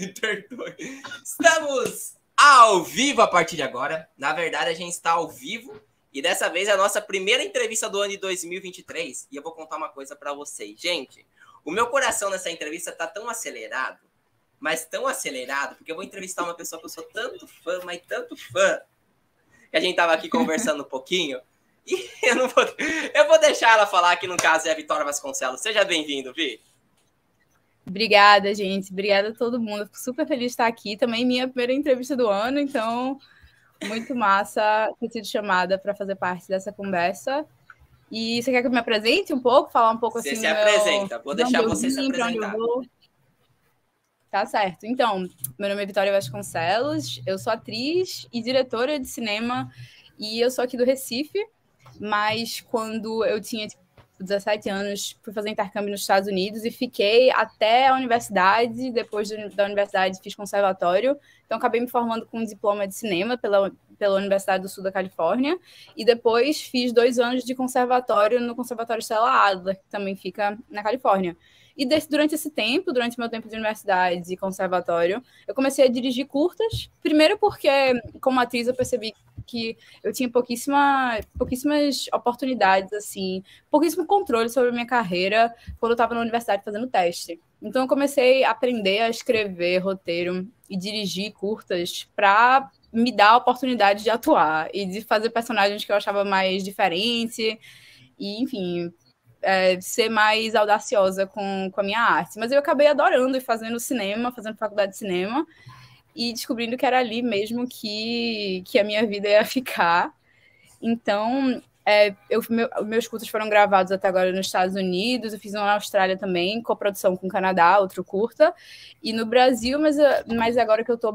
Perdoe. Estamos ao vivo a partir de agora. Na verdade, a gente está ao vivo. E dessa vez é a nossa primeira entrevista do ano de 2023. E eu vou contar uma coisa para vocês. Gente, o meu coração nessa entrevista tá tão acelerado. Mas tão acelerado. Porque eu vou entrevistar uma pessoa que eu sou tanto fã, mas tanto fã. Que a gente tava aqui conversando um pouquinho. E eu vou deixar ela falar, que no caso é a Vitória Vasconcelos. Seja bem-vindo, Vi. Obrigada, gente. Obrigada a todo mundo. Fico super feliz de estar aqui. Também minha primeira entrevista do ano, então muito massa ter sido chamada para fazer parte dessa conversa. E você quer que eu me apresente um pouco? Falar um pouco você assim... se apresenta. Vou deixar você se apresentar. Onde eu vou. Tá certo. Então, meu nome é Vitória Vasconcelos, eu sou atriz e diretora de cinema e eu sou aqui do Recife, mas quando eu tinha 17 anos, fui fazer intercâmbio nos Estados Unidos e fiquei até a universidade. Depois da universidade fiz conservatório, então acabei me formando com um diploma de cinema pela Universidade do Sul da Califórnia, e depois fiz 2 anos de conservatório no Conservatório Stella Adler, que também fica na Califórnia. E durante esse tempo, durante meu tempo de universidade e conservatório, eu comecei a dirigir curtas. Primeiro porque, como atriz, eu percebi que eu tinha pouquíssimas oportunidades, assim, pouquíssimo controle sobre a minha carreira quando eu estava na universidade fazendo teste. Então, eu comecei a aprender a escrever roteiro e dirigir curtas para me dar a oportunidade de atuar e de fazer personagens que eu achava mais diferentes e, enfim... ser mais audaciosa com a minha arte. Mas eu acabei adorando e fazendo cinema, fazendo faculdade de cinema, e descobrindo que era ali mesmo que a minha vida ia ficar. Então, meus curtas foram gravados até agora nos Estados Unidos, eu fiz um na Austrália também, coprodução com o Canadá, outro curta, e no Brasil, mas agora que eu tô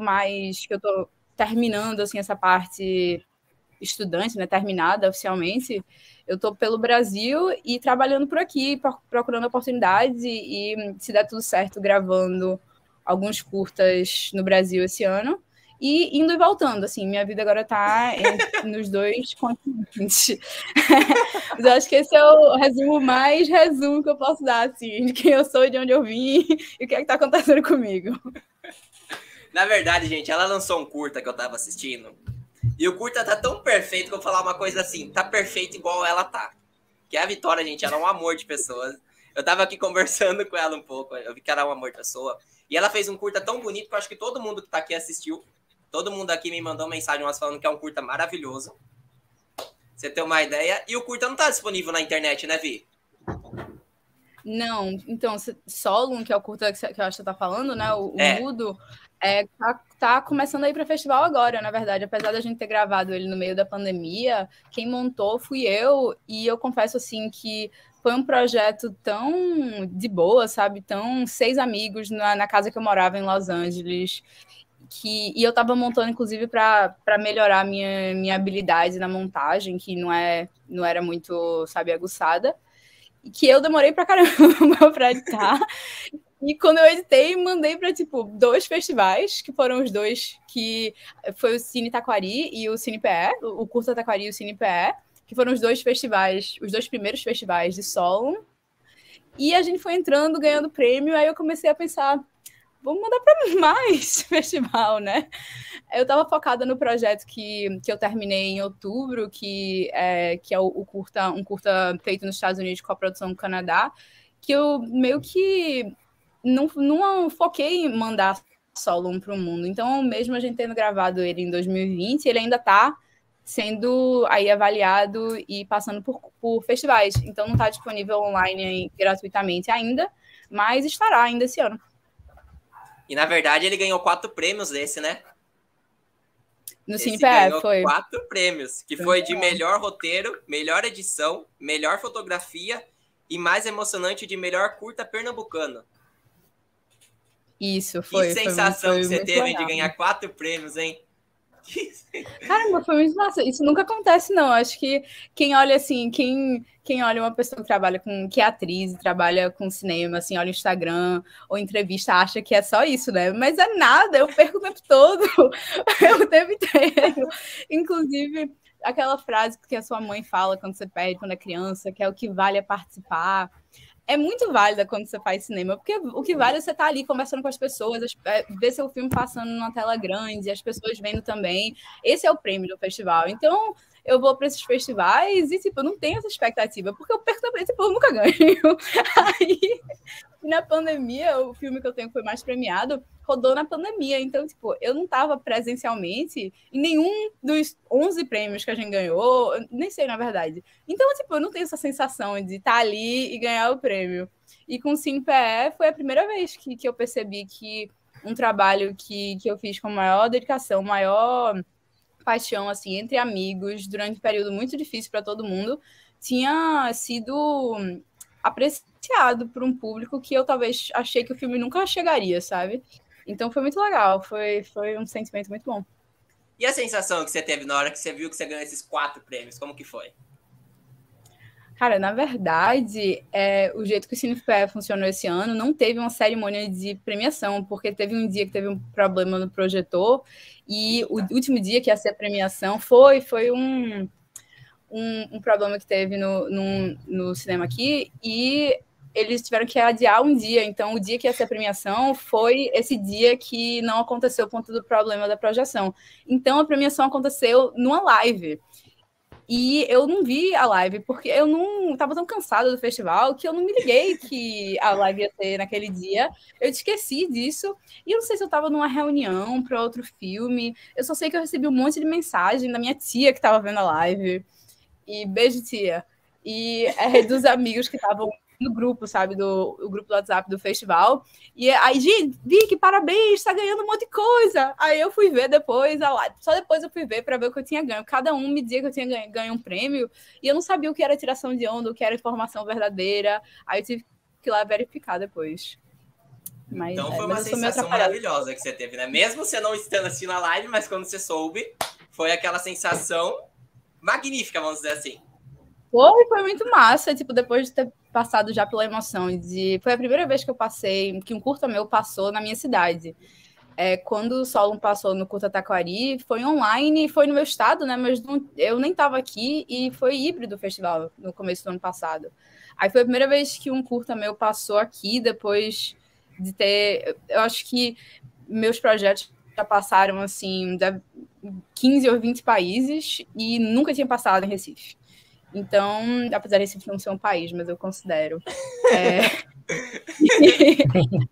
terminando assim, essa parte estudante, né, terminada oficialmente, eu estou pelo Brasil e trabalhando por aqui, procurando oportunidades e, se der tudo certo, gravando alguns curtas no Brasil esse ano e indo e voltando, assim, minha vida agora está nos 2 continentes. Mas eu acho que esse é o resumo que eu posso dar, assim, de quem eu sou, de onde eu vim e o que é que está acontecendo comigo. Na verdade, gente, ela lançou um curta que eu estava assistindo. E o curta tá tão perfeito que eu vou falar uma coisa assim, tá perfeito igual ela tá. Que a Vitória, gente, ela é um amor de pessoa. Eu tava aqui conversando com ela um pouco, eu vi que ela é um amor de pessoa. E ela fez um curta tão bonito que eu acho que todo mundo que tá aqui assistiu. Todo mundo aqui me mandou mensagem, umas falando que é um curta maravilhoso. Você tem uma ideia. E o curta não tá disponível na internet, né, Vi? Não, então, Solon, que é o curta que eu acho que você tá falando, né, o mudo, tá começando a ir para festival agora, na verdade. Apesar da gente ter gravado ele no meio da pandemia, quem montou fui eu, e eu confesso, assim, que foi um projeto tão de boa, sabe? Tão 6 amigos na casa que eu morava em Los Angeles, e eu estava montando, inclusive, para melhorar minha habilidade na montagem, que não era muito, sabe, aguçada, e que eu demorei pra caramba para editar. E quando eu editei, mandei para, 2 festivais, que foram os 2, que foi o Cine Taquari e o Cine PE, o Curta Taquari e o Cine PE, que foram os 2 festivais, os 2 primeiros festivais de Solon. E a gente foi entrando, ganhando prêmio, aí eu comecei a pensar, vamos mandar para mais festival, né? Eu estava focada no projeto que eu terminei em outubro, que é um curta feito nos Estados Unidos com a produção do Canadá, que eu meio que não foquei em mandar Solon para o mundo. Então, mesmo a gente tendo gravado ele em 2020, ele ainda está sendo aí avaliado e passando por festivais. Então, não está disponível online gratuitamente ainda, mas estará ainda esse ano. E, na verdade, ele ganhou 4 prêmios desse, né? No CinePE, foi. 4 prêmios, que foi de melhor roteiro, melhor edição, melhor fotografia e mais emocionante de melhor curta pernambucano. Isso, foi. Que sensação foi que você teve legal. de ganhar 4 prêmios, hein? Caramba, foi muito massa. Isso nunca acontece, não. Acho que quem olha assim, quem olha uma pessoa que trabalha que é atriz e trabalha com cinema, assim, olha o Instagram ou entrevista, acha que é só isso, né? Mas é nada, eu perco o tempo todo, o tempo inteiro. Inclusive, aquela frase que a sua mãe fala quando você perde, quando é criança, que é o que vale é participar. é muito válida quando você faz cinema, porque o que vale é você estar ali conversando com as pessoas, ver seu filme passando numa tela grande, as pessoas vendo também. Esse é o prêmio do festival. Então, eu vou para esses festivais e, tipo, eu não tenho essa expectativa, porque eu perco também, tipo, eu nunca ganho. Aí, na pandemia, o filme que eu tenho que foi mais premiado rodou na pandemia. Então, tipo, eu não estava presencialmente em nenhum dos 11 prêmios que a gente ganhou, nem sei, na verdade. Então, tipo, eu não tenho essa sensação de estar ali e ganhar o prêmio. E com o Cine PE foi a primeira vez que eu percebi que um trabalho que eu fiz com maior dedicação, maior paixão, assim, entre amigos, durante um período muito difícil para todo mundo, tinha sido apreciado por um público que eu talvez achei que o filme nunca chegaria, sabe? Então foi muito legal, foi um sentimento muito bom. E a sensação que você teve na hora que você viu que você ganhou esses 4 prêmios, como que foi? Cara, na verdade, o jeito que o CineFé funcionou esse ano não teve uma cerimônia de premiação, porque teve um dia que teve um problema no projetor, e o último dia que ia ser a premiação foi um problema que teve no cinema aqui, e eles tiveram que adiar um dia. Então, o dia que ia ser a premiação foi esse dia que não aconteceu por conta do problema da projeção. Então, a premiação aconteceu numa live. E eu não vi a live, porque eu não estava tão cansada do festival que eu não me liguei que a live ia ter naquele dia. Eu esqueci disso. E eu não sei se eu estava numa reunião para outro filme. Eu só sei que eu recebi um monte de mensagem da minha tia que estava vendo a live. E beijo, tia. E dos amigos que estavam no grupo, sabe? O grupo do WhatsApp do festival. E aí, gente, Vicky, parabéns, tá ganhando um monte de coisa. Aí eu fui ver depois a live. Só depois eu fui ver para ver o que eu tinha ganho. Cada um me dizia que eu tinha ganho um prêmio. E eu não sabia o que era tiração de onda, o que era informação verdadeira. Aí eu tive que ir lá verificar depois. Mas, então foi uma sensação maravilhosa que você teve, né? Mesmo você não estando assistindo a live, mas quando você soube, foi aquela sensação magnífica, vamos dizer assim. Foi muito massa, tipo, depois de ter passado já pela emoção foi a primeira vez que eu passei, que um curta meu passou na minha cidade. Quando o Solon passou no Curta Taquari, foi online, foi no meu estado, né, mas eu nem estava aqui, e foi híbrido o festival no começo do ano passado. Aí foi a primeira vez que um curta meu passou aqui, depois de ter, eu acho que meus projetos já passaram, assim, 15 ou 20 países, e nunca tinha passado em Recife. Então, apesar de Recife não ser um país, mas eu considero.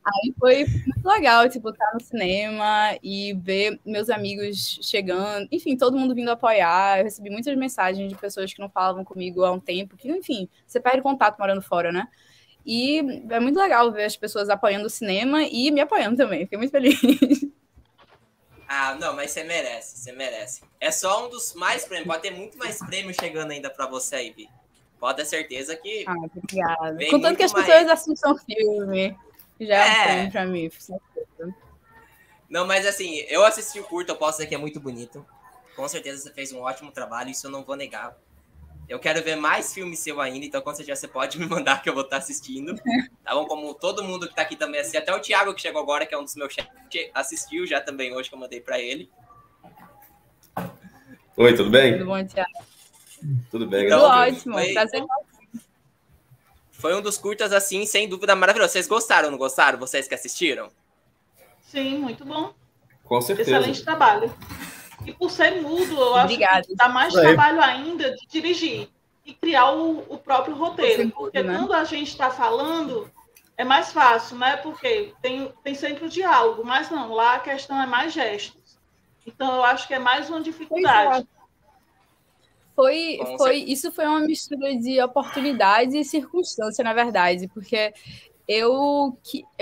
Aí foi muito legal, tipo, estar no cinema e ver meus amigos chegando, enfim, todo mundo vindo apoiar. Eu recebi muitas mensagens de pessoas que não falavam comigo há um tempo, que, enfim, você perde contato morando fora, né? E é muito legal ver as pessoas apoiando o cinema e me apoiando também. Fiquei muito feliz. Ah, não, mas você merece, você merece. É só um dos mais prêmios, pode ter muito mais prêmios chegando ainda pra você aí, Vi. Pode ter certeza que... Ah, obrigada. Contanto que as pessoas assistam o filme, já é um prêmio pra mim. Não, mas assim, eu assisti o curto, eu posso dizer que é muito bonito. Com certeza você fez um ótimo trabalho, isso eu não vou negar. Eu quero ver mais filmes seu ainda, então com certeza você pode me mandar que eu vou estar assistindo. Tá bom? Como todo mundo que tá aqui também assistiu, até o Thiago que chegou agora, que é um dos meus chefes, assistiu já também hoje, que eu mandei pra ele. Oi, tudo bem? Tudo bom, Thiago? Tudo bem, tudo ótimo, prazer. Foi um dos curtas, assim, sem dúvida, maravilhoso. Vocês gostaram, não gostaram? Vocês que assistiram? Sim, muito bom. Com certeza. Excelente trabalho. E por ser mudo, eu acho que dá mais trabalho ainda de dirigir e criar o próprio roteiro. Porque quando a gente está falando, é mais fácil, né? Porque tem sempre o diálogo, mas não, lá a questão é mais gestos. Então, eu acho que é mais uma dificuldade. Isso foi uma mistura de oportunidade e circunstância, na verdade, porque eu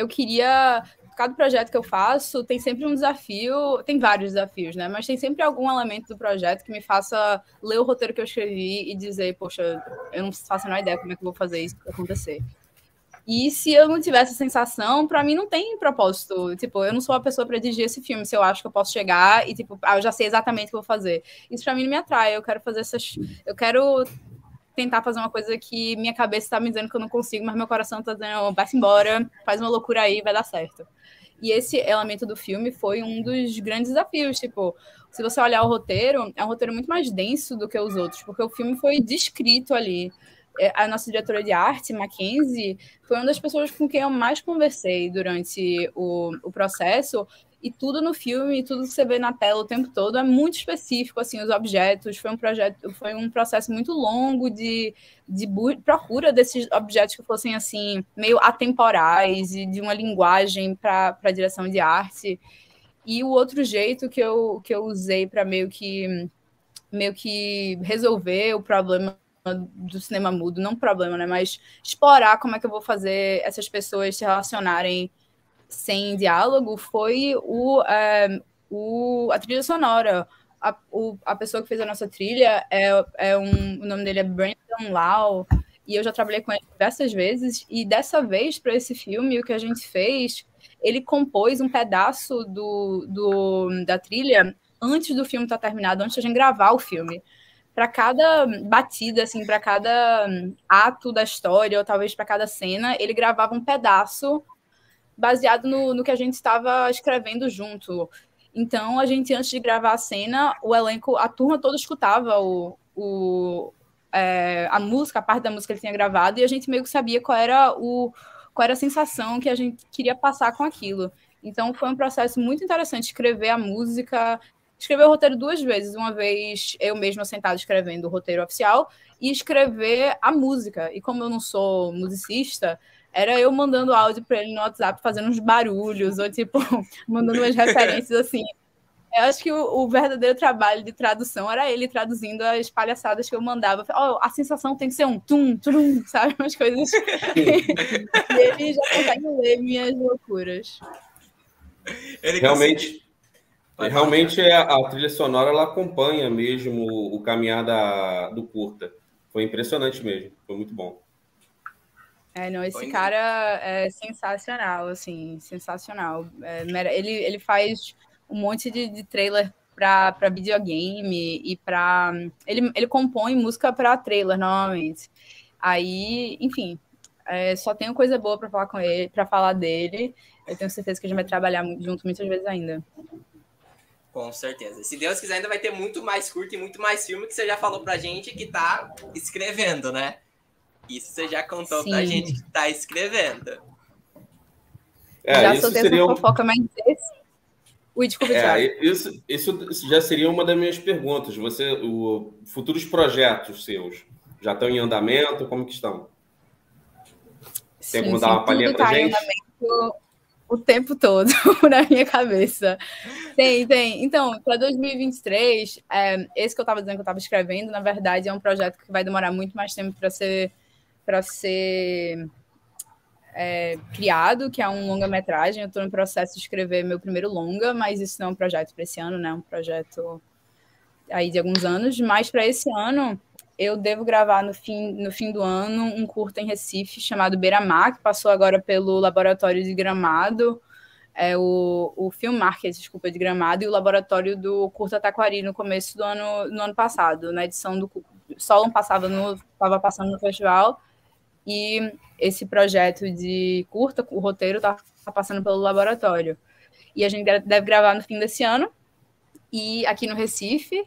queria... Cada projeto que eu faço tem sempre um desafio, tem vários desafios, né? Mas tem sempre algum elemento do projeto que me faça ler o roteiro que eu escrevi e dizer, poxa, eu não faço a menor ideia como é que eu vou fazer isso acontecer. E se eu não tiver essa sensação, para mim não tem propósito. Tipo, eu não sou a pessoa para dirigir esse filme, se eu acho que eu posso chegar e, tipo, eu já sei exatamente o que eu vou fazer. Isso para mim não me atrai, eu quero fazer eu quero tentar fazer uma coisa que minha cabeça está me dizendo que eu não consigo, mas meu coração está dizendo, vai-se embora, faz uma loucura aí, vai dar certo. E esse elemento do filme foi um dos grandes desafios, tipo, se você olhar o roteiro, é um roteiro muito mais denso do que os outros, porque o filme foi descrito ali. a nossa diretora de arte, Mackenzie, foi uma das pessoas com quem eu mais conversei durante o processo, e tudo no filme, tudo que você vê na tela o tempo todo é muito específico, assim, os objetos. Foi um processo muito longo de procura desses objetos que fossem, assim, meio atemporais e de uma linguagem para a direção de arte. E o outro jeito que eu usei para meio que resolver o problema do cinema mudo, não problema, né, mas explorar como é que eu vou fazer essas pessoas se relacionarem sem diálogo, foi a trilha sonora. A pessoa que fez a nossa trilha o nome dele é Brandon Lau, e eu já trabalhei com ele diversas vezes, e dessa vez, para esse filme, o que a gente fez, ele compôs um pedaço da trilha antes do filme estar terminado, antes de a gente gravar o filme. Para cada batida, assim, para cada ato da história, ou talvez para cada cena, ele gravava um pedaço baseado no que a gente estava escrevendo junto. Então, a gente, antes de gravar a cena, o elenco, a turma toda escutava a música, a parte da música que ele tinha gravado, e a gente meio que sabia qual era a sensação que a gente queria passar com aquilo. Então, foi um processo muito interessante escrever a música, escrever o roteiro 2 vezes. Uma vez eu mesma sentada escrevendo o roteiro oficial e escrever a música. E como eu não sou musicista, era eu mandando áudio para ele no WhatsApp, fazendo uns barulhos, ou tipo, mandando umas referências assim. Eu acho que o verdadeiro trabalho de tradução era ele traduzindo as palhaçadas que eu mandava. A sensação tem que ser um tum, tum, sabe? Umas coisas. E ele já consegue ler minhas loucuras. Realmente a trilha sonora ela acompanha mesmo o caminhar do curta. Foi impressionante mesmo, foi muito bom. Esse cara é sensacional, assim, sensacional. Ele faz um monte de trailer para videogame e para... Ele compõe música para trailer, normalmente. Aí, enfim, só tenho coisa boa para falar com ele, para falar dele. Eu tenho certeza que a gente vai trabalhar junto muitas vezes ainda. Com certeza. Se Deus quiser, ainda vai ter muito mais curto e muito mais filme que você já falou pra gente que tá escrevendo, né? Isso você já contou pra gente que tá escrevendo. Já soltei essa fofoca, mas desculpa, Thiago. Isso já seria uma das minhas perguntas. Futuros projetos seus já estão em andamento? Como que estão? Tem como dar uma palhinha pra gente? O tempo todo na minha cabeça. Tem. Então, para 2023, esse que eu estava dizendo que eu estava escrevendo, na verdade, é um projeto que vai demorar muito mais tempo para ser criado, que é um longa-metragem. Eu estou no processo de escrever meu primeiro longa, mas isso não é um projeto para esse ano, né? É um projeto aí de alguns anos. Mas para esse ano, eu devo gravar no fim do ano um curta em Recife chamado Beira-Mar, que passou agora pelo Laboratório de Gramado, o Film Market, de Gramado, e o Laboratório do Curta Taquari no começo do ano passado. Na edição do Solon estava passando no festival, e esse projeto de curta, o roteiro está passando pelo laboratório. E a gente deve gravar no fim desse ano, e aqui no Recife,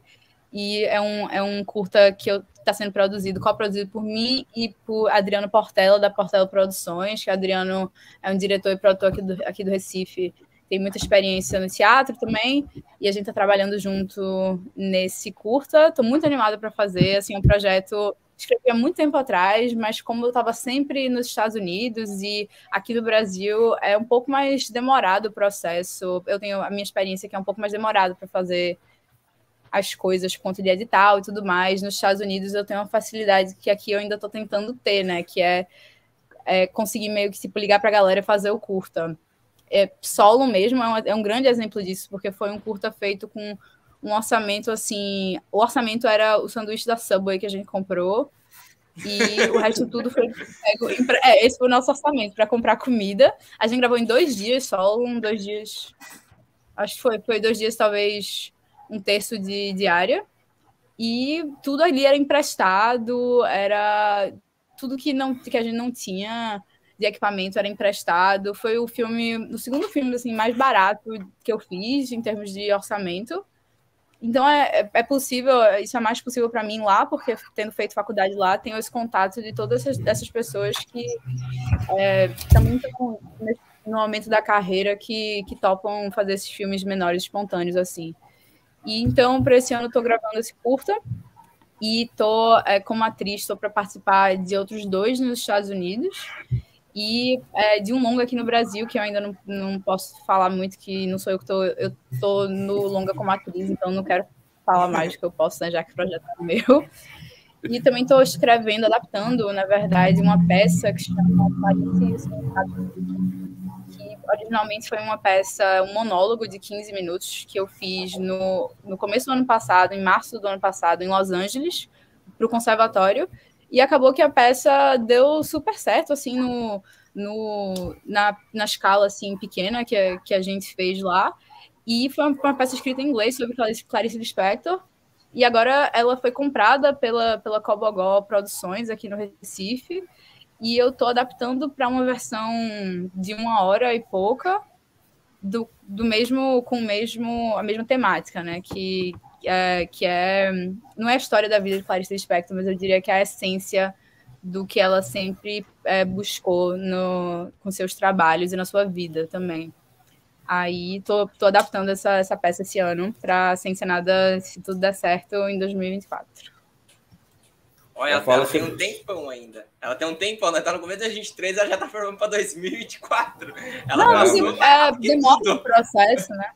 e é um curta que está sendo coproduzido por mim e por Adriano Portela, da Portela Produções, que Adriano é um diretor e produtor aqui do Recife, tem muita experiência no teatro também, e a gente está trabalhando junto nesse curta. Estou muito animada para fazer, assim, um projeto escrevi há muito tempo atrás, mas como eu estava sempre nos Estados Unidos e aqui no Brasil é um pouco mais demorado o processo. Eu tenho a minha experiência que é um pouco mais demorado para fazer as coisas por conta de edital e tudo mais. Nos Estados Unidos eu tenho uma facilidade que aqui eu ainda estou tentando ter, né? Que é conseguir meio que ligar para a galera e fazer o curta. Solo mesmo é um grande exemplo disso, porque foi um curta feito com um orçamento assim... O orçamento era o sanduíche da Subway que a gente comprou, e o resto tudo foi... esse foi o nosso orçamento para comprar comida. A gente gravou em 2 dias solo, 2 dias... Acho que foi 2 dias, talvez... um terço de diária, e tudo ali era emprestado, era tudo que a gente não tinha de equipamento era emprestado. Foi o segundo filme assim, mais barato que eu fiz em termos de orçamento, Então, é possível, isso é mais possível para mim lá, porque tendo feito faculdade lá, tenho esse contato de todas essas pessoas que também estão no momento da carreira que topam fazer esses filmes menores, espontâneos, assim. E então, para esse ano, eu estou gravando esse curta e estou, como atriz, estou para participar de outros 2 nos Estados Unidos e de um longa aqui no Brasil, que eu ainda não posso falar muito, que não sou eu que eu estou no longa como atriz, então não quero falar mais do que eu posso, né, já que o projeto é meu. E também estou escrevendo, adaptando, na verdade, uma peça que se chama Clarice, que originalmente foi uma peça, um monólogo de 15 minutos que eu fiz no começo do ano passado, em março do ano passado, em Los Angeles, para o conservatório. E acabou que a peça deu super certo, assim, na escala, assim, pequena que a gente fez lá. E foi uma peça escrita em inglês sobre Clarice Lispector. E agora ela foi comprada pela Cobogó Produções, aqui no Recife. E eu estou adaptando para uma versão de 1 hora e pouca, com a mesma temática, né? Que não é a história da vida de Clarice Lispector, mas eu diria que é a essência do que ela sempre buscou com seus trabalhos e na sua vida também. Aí tô adaptando essa peça esse ano para ser encenada, se tudo der certo, em 2024. Olha, ela tem um tempão ainda. Ela tem um tempão, né? Tá no começo de 2023, ela já tá formando para 2024. Ela demora o processo, né?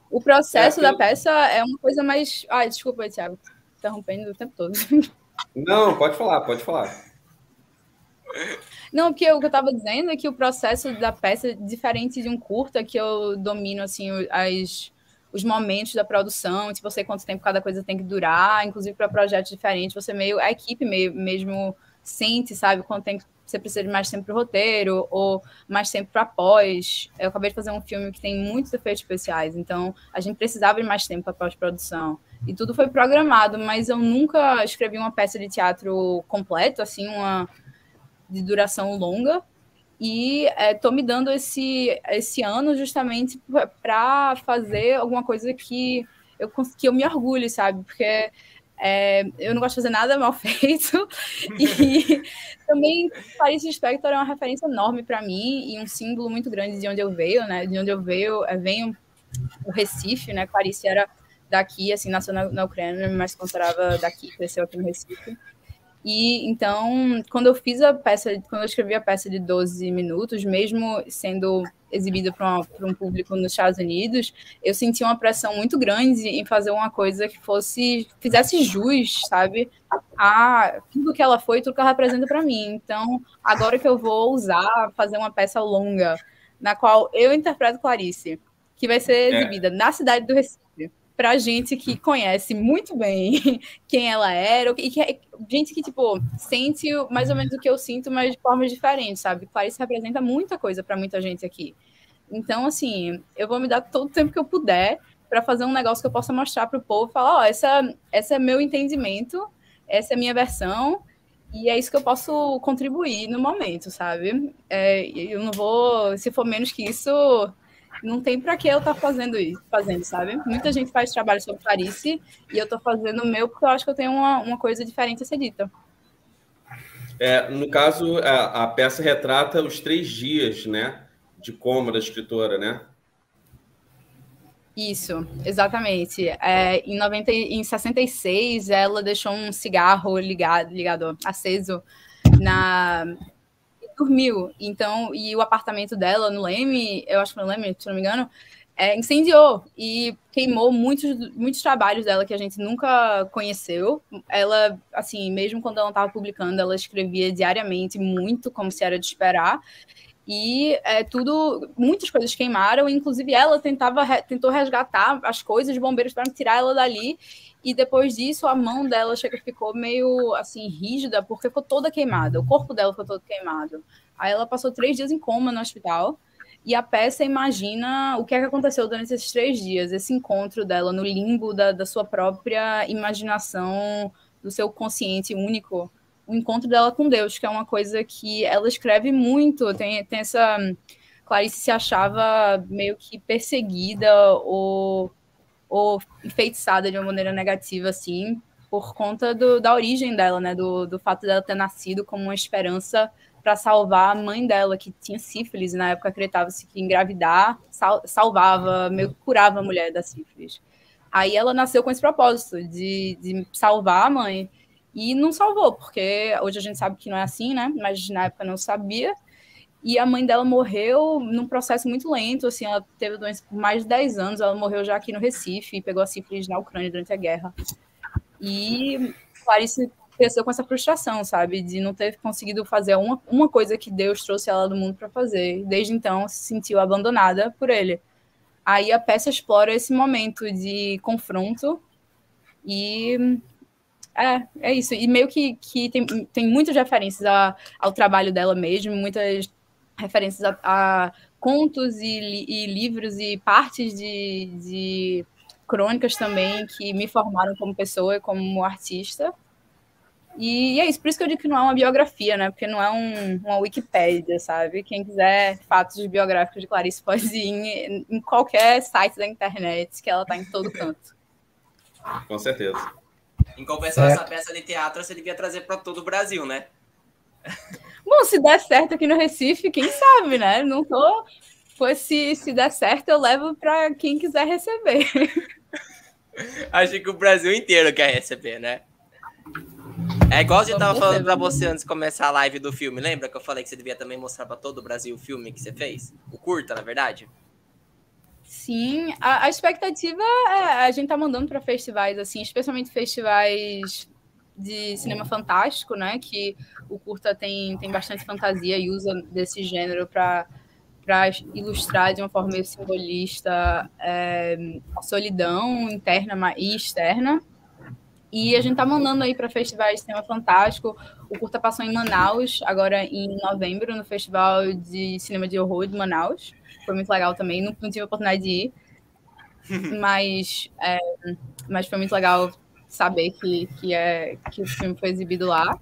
O processo da peça é uma coisa mais... Ai, desculpa, Thiago, interrompendo o tempo todo. Não, pode falar. Não, porque o que eu estava dizendo é que o processo da peça é diferente de um curta, que eu domino, assim, os momentos da produção, tipo, eu sei quanto tempo cada coisa tem que durar, inclusive para projetos diferentes, a equipe mesmo sente, sabe, quanto tempo você precisa de mais tempo para o roteiro, ou mais tempo para pós. Eu acabei de fazer um filme que tem muitos efeitos especiais, então a gente precisava de mais tempo para pós-produção. E tudo foi programado, mas eu nunca escrevi uma peça de teatro completa, assim, de duração longa, e estou me dando esse ano justamente para fazer alguma coisa que eu me orgulhe, sabe? Porque eu não gosto de fazer nada mal feito, e também Clarice Lispector é uma referência enorme para mim e um símbolo muito grande de onde eu venho, né? De onde eu venho o Recife, né? Clarice era daqui, assim, nasceu na Ucrânia, mas considerava daqui, cresceu aqui no Recife. E então, quando eu escrevi a peça de 12 minutos, mesmo sendo exibida para um público nos Estados Unidos, eu senti uma pressão muito grande em fazer uma coisa que fizesse jus, sabe, a tudo que ela foi, tudo que ela representa para mim. Então, agora que eu vou fazer uma peça longa, na qual eu interpreto Clarice, que vai ser exibida na cidade do Recife, para gente que conhece muito bem quem ela era, e gente que, tipo, sente mais ou menos o que eu sinto, mas de formas diferentes, sabe? Clarice representa muita coisa para muita gente aqui. Então, assim, eu vou me dar todo o tempo que eu puder para fazer um negócio que eu possa mostrar para o povo e falar, essa é meu entendimento, essa é minha versão, e é isso que eu posso contribuir no momento, sabe? Eu não vou, se for menos que isso, não tem para que eu estar fazendo, sabe? Muita gente faz trabalho sobre Clarice e eu estou fazendo o meu porque eu acho que eu tenho uma coisa diferente a ser dita. No caso, a peça retrata os 3 dias, né, de coma da escritora, né? Isso, exatamente. Em 66, ela deixou um cigarro aceso dormiu, então, e o apartamento dela no Leme, eu acho que no Leme, se não me engano, incendiou e queimou muitos trabalhos dela que a gente nunca conheceu. Ela, assim, mesmo quando ela não estava publicando, ela escrevia diariamente muito, como se era de esperar, e muitas coisas queimaram, inclusive ela tentou resgatar as coisas, os bombeiros para tirar ela dali, e depois disso a mão dela ficou meio assim rígida, porque ficou toda queimada, o corpo dela ficou todo queimado. Aí ela passou 3 dias em coma no hospital, e a peça imagina o que aconteceu durante esses 3 dias, esse encontro dela no limbo da sua própria imaginação, do seu consciente único, o encontro dela com Deus, que é uma coisa que ela escreve muito. Tem essa... Clarice se achava meio que perseguida ou ou enfeitiçada de uma maneira negativa, assim, por conta da origem dela, né? Do fato dela ter nascido como uma esperança para salvar a mãe dela, que tinha sífilis, e na época acreditava-se que engravidar salvava, meio que curava a mulher da sífilis. Aí ela nasceu com esse propósito de salvar a mãe. E não salvou, porque hoje a gente sabe que não é assim, né? Mas na época não sabia. E a mãe dela morreu num processo muito lento, assim, ela teve doença por mais de 10 anos, ela morreu já aqui no Recife, e pegou a sífilis na Ucrânia durante a guerra. E Clarice cresceu com essa frustração, sabe? De não ter conseguido fazer uma coisa que Deus trouxe ela do mundo para fazer. Desde então, se sentiu abandonada por ele. Aí a peça explora esse momento de confronto e é isso. E meio que tem muitas referências ao trabalho dela mesmo, muitas referências a contos e livros e partes de crônicas também que me formaram como pessoa e como artista. E é isso, por isso que eu digo que não é uma biografia, né? Porque não é uma Wikipédia, sabe? Quem quiser fatos biográficos de Clarice pode ir em qualquer site da internet, que ela tá em todo canto. Com certeza. Em compensação, essa peça de teatro você devia trazer para todo o Brasil, né? Bom, se der certo aqui no Recife, quem sabe, né? Não tô... Pois se der certo, eu levo para quem quiser receber. Acho que o Brasil inteiro quer receber, né? É igual eu tava falando pra você antes de começar a live do filme. Lembra que eu falei que você devia também mostrar pra todo o Brasil o filme que você fez? O curta, na verdade? Sim, a expectativa é a gente tá mandando para festivais, assim, especialmente festivais de cinema fantástico, né? Que o curta tem bastante fantasia e usa desse gênero para ilustrar de uma forma meio simbolista a solidão interna e externa. E a gente tá mandando aí para festivais de cinema fantástico. O curta passou em Manaus, agora em novembro, no Festival de Cinema de Horror de Manaus. Foi muito legal também, não tive a oportunidade de ir. Mas foi muito legal saber que o filme foi exibido lá.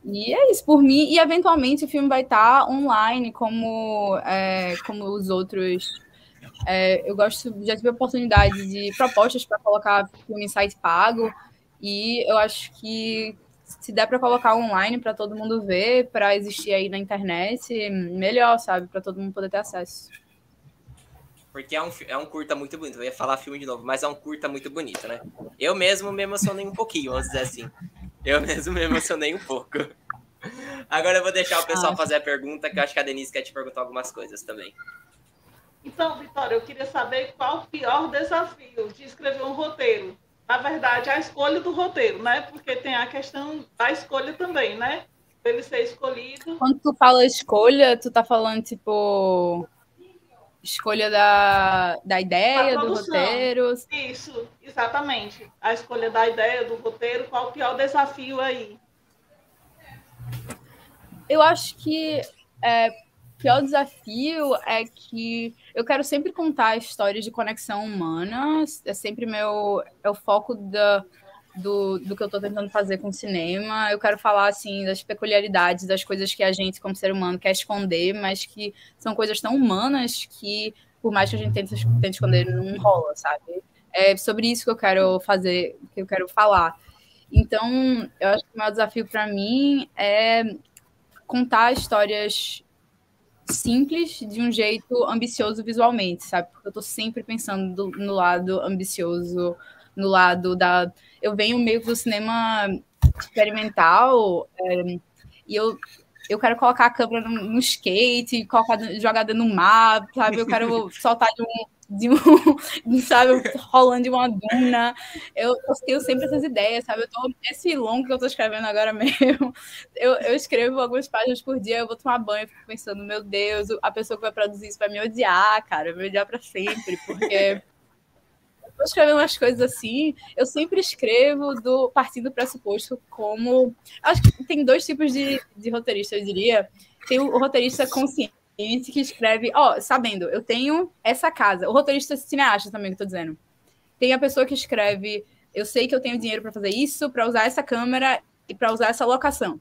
E é isso, por mim. E, eventualmente, o filme vai estar online, como os outros. Já tive a oportunidade de propostas para colocar filme em site pago. E eu acho que se der para colocar online para todo mundo ver, para existir aí na internet, melhor, sabe? Para todo mundo poder ter acesso. Porque é um curta muito bonito. Eu ia falar filme de novo, mas é um curta muito bonito, né? Eu mesmo me emocionei um pouquinho, vamos dizer assim. Eu mesmo me emocionei um pouco. Agora eu vou deixar o pessoal fazer a pergunta, que eu acho que a Denise quer te perguntar algumas coisas também. Então, Vitória, eu queria saber qual o pior desafio de escrever um roteiro. Na verdade, a escolha do roteiro, né? Porque tem a questão da escolha também, né? Para ele ser escolhido. Quando tu fala escolha, tu tá falando, tipo, escolha da ideia, do roteiro? Isso, exatamente. A escolha da ideia, do roteiro, qual o pior desafio aí? Eu acho que o pior desafio é que eu quero sempre contar histórias de conexão humana, é sempre o foco do que eu estou tentando fazer com o cinema. Eu quero falar, assim, das peculiaridades, das coisas que a gente, como ser humano, quer esconder, mas que são coisas tão humanas que, por mais que a gente tente esconder, não rola, sabe? É sobre isso que eu quero fazer, que eu quero falar. Então, eu acho que o maior desafio para mim é contar histórias simples de um jeito ambicioso visualmente, sabe? Porque eu tô sempre pensando no lado ambicioso, no lado da... Eu venho meio do cinema experimental e eu quero colocar a câmera no skate, jogar dentro do mar, sabe? Eu quero soltar sabe, rolando de uma duna. Eu tenho sempre essas ideias, sabe? Esse longo que eu tô escrevendo agora mesmo, eu escrevo algumas páginas por dia, eu vou tomar banho e fico pensando, meu Deus, a pessoa que vai produzir isso vai me odiar, cara, vai me odiar pra sempre, porque eu tô escrevendo umas coisas assim, eu sempre escrevo partindo do pressuposto como... Acho que tem dois tipos de roteirista, eu diria. Tem o roteirista consciente, que escreve, sabendo, eu tenho essa casa. O roteirista cineasta também, que eu tô dizendo. Tem a pessoa que escreve, eu sei que eu tenho dinheiro para fazer isso, para usar essa câmera e para usar essa locação.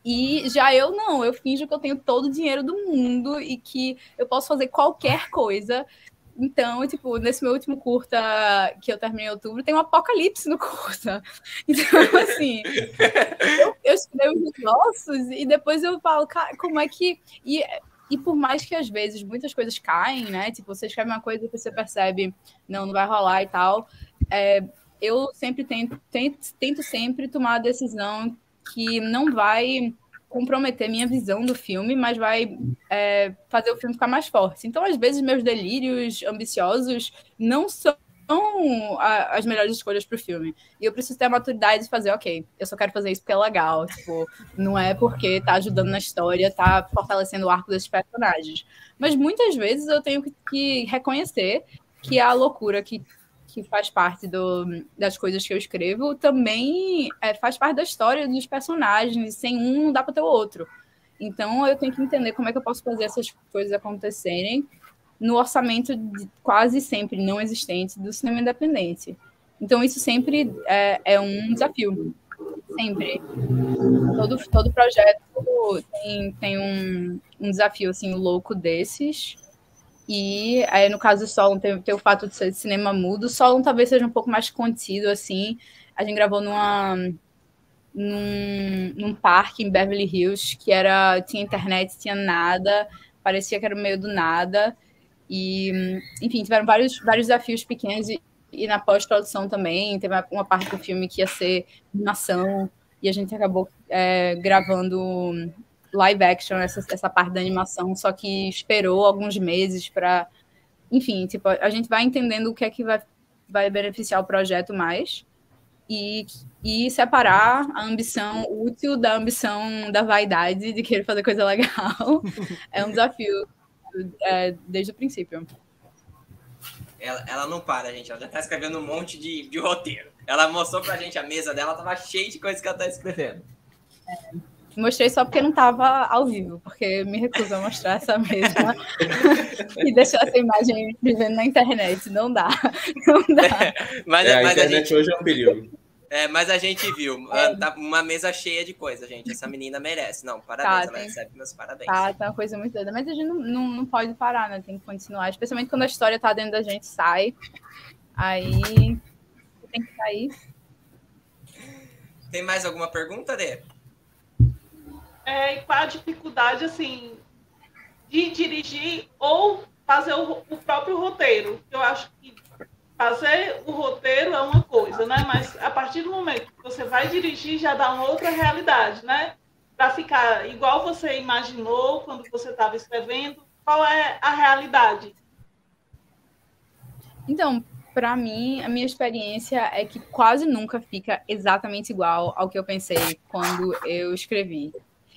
E já eu finjo que eu tenho todo o dinheiro do mundo e que eu posso fazer qualquer coisa Então, tipo, nesse meu último curta que eu terminei em outubro, tem um apocalipse no curta. Então, assim, eu escrevo os negócios e depois eu falo, cara, como é que... E por mais que às vezes muitas coisas caem, né? Tipo, você escreve uma coisa e você percebe, não vai rolar e tal. Eu sempre tento sempre tomar a decisão que não vai comprometer minha visão do filme, mas vai fazer o filme ficar mais forte. Então, às vezes, meus delírios ambiciosos não são as melhores escolhas para o filme. E eu preciso ter a maturidade de fazer, ok, eu só quero fazer isso porque é legal. Tipo, não é porque tá ajudando na história, tá fortalecendo o arco desses personagens. Mas muitas vezes eu tenho que reconhecer que a loucura que faz parte das coisas que eu escrevo também faz parte da história dos personagens. Sem um, não dá para ter o outro. Então, eu tenho que entender como é que eu posso fazer essas coisas acontecerem no orçamento quase sempre não existente do cinema independente. Então, isso sempre é um desafio. Sempre. Todo projeto tem um desafio assim, louco desses. E aí, no caso do Solon, tem o fato de ser de cinema mudo. O Solon talvez seja um pouco mais contido, assim. A gente gravou num parque em Beverly Hills, que tinha internet, tinha nada, parecia que era no meio do nada. E, enfim, tiveram vários desafios pequenos e na pós-produção também. Teve uma parte do filme que ia ser animação e a gente acabou gravando live action, essa parte da animação, só que esperou alguns meses para... Enfim, tipo, a gente vai entendendo o que é que vai beneficiar o projeto mais e separar a ambição útil da ambição da vaidade de querer fazer coisa legal. É um desafio desde o princípio. Ela não para, gente. Ela já tá escrevendo um monte de roteiro. Ela mostrou pra gente a mesa dela, tava cheia de coisas que ela tá escrevendo. Mostrei só porque não tava ao vivo, porque me recuso a mostrar essa mesa e deixar essa imagem vivendo na internet. Não dá. Não dá. Mas a internet hoje é um perigo. Mas a gente viu uma mesa cheia de coisa, gente. Essa menina merece. Não, parabéns, ela recebe meus parabéns. Tá uma coisa muito doida. Mas a gente não pode parar, né? Tem que continuar. Especialmente quando a história tá dentro da gente, sai. Aí tem que sair. Tem mais alguma pergunta, Dê? E qual a dificuldade, assim, de dirigir ou fazer o próprio roteiro? Eu acho que fazer o roteiro é uma coisa, né? Mas a partir do momento que você vai dirigir, já dá uma outra realidade, né? Para ficar igual você imaginou quando você estava escrevendo, qual é a realidade? Então, para mim, a minha experiência é que quase nunca fica exatamente igual ao que eu pensei quando eu escrevi.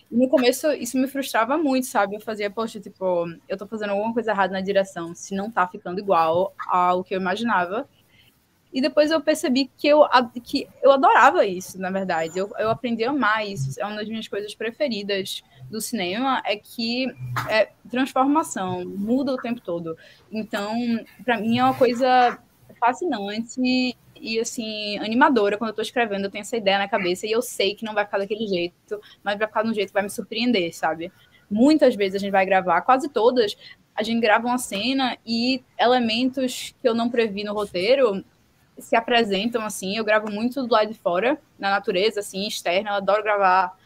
No começo, isso me frustrava muito, sabe? Eu fazia, poxa, tipo, eu tô fazendo alguma coisa errada na direção, se não tá ficando igual ao que eu imaginava. E depois eu percebi que eu adorava isso, na verdade. Eu aprendi a amar isso. É uma das minhas coisas preferidas do cinema, é que transformação, muda o tempo todo. Então, para mim é uma coisa fascinante e, assim, animadora. Quando eu tô escrevendo, eu tenho essa ideia na cabeça e eu sei que não vai ficar daquele jeito, mas vai ficar de um jeito que vai me surpreender, sabe? Muitas vezes a gente vai gravar, quase todas, a gente grava uma cena e elementos que eu não previ no roteiro se apresentam, assim. Eu gravo muito do lado de fora, na natureza, assim, externa. Eu adoro gravar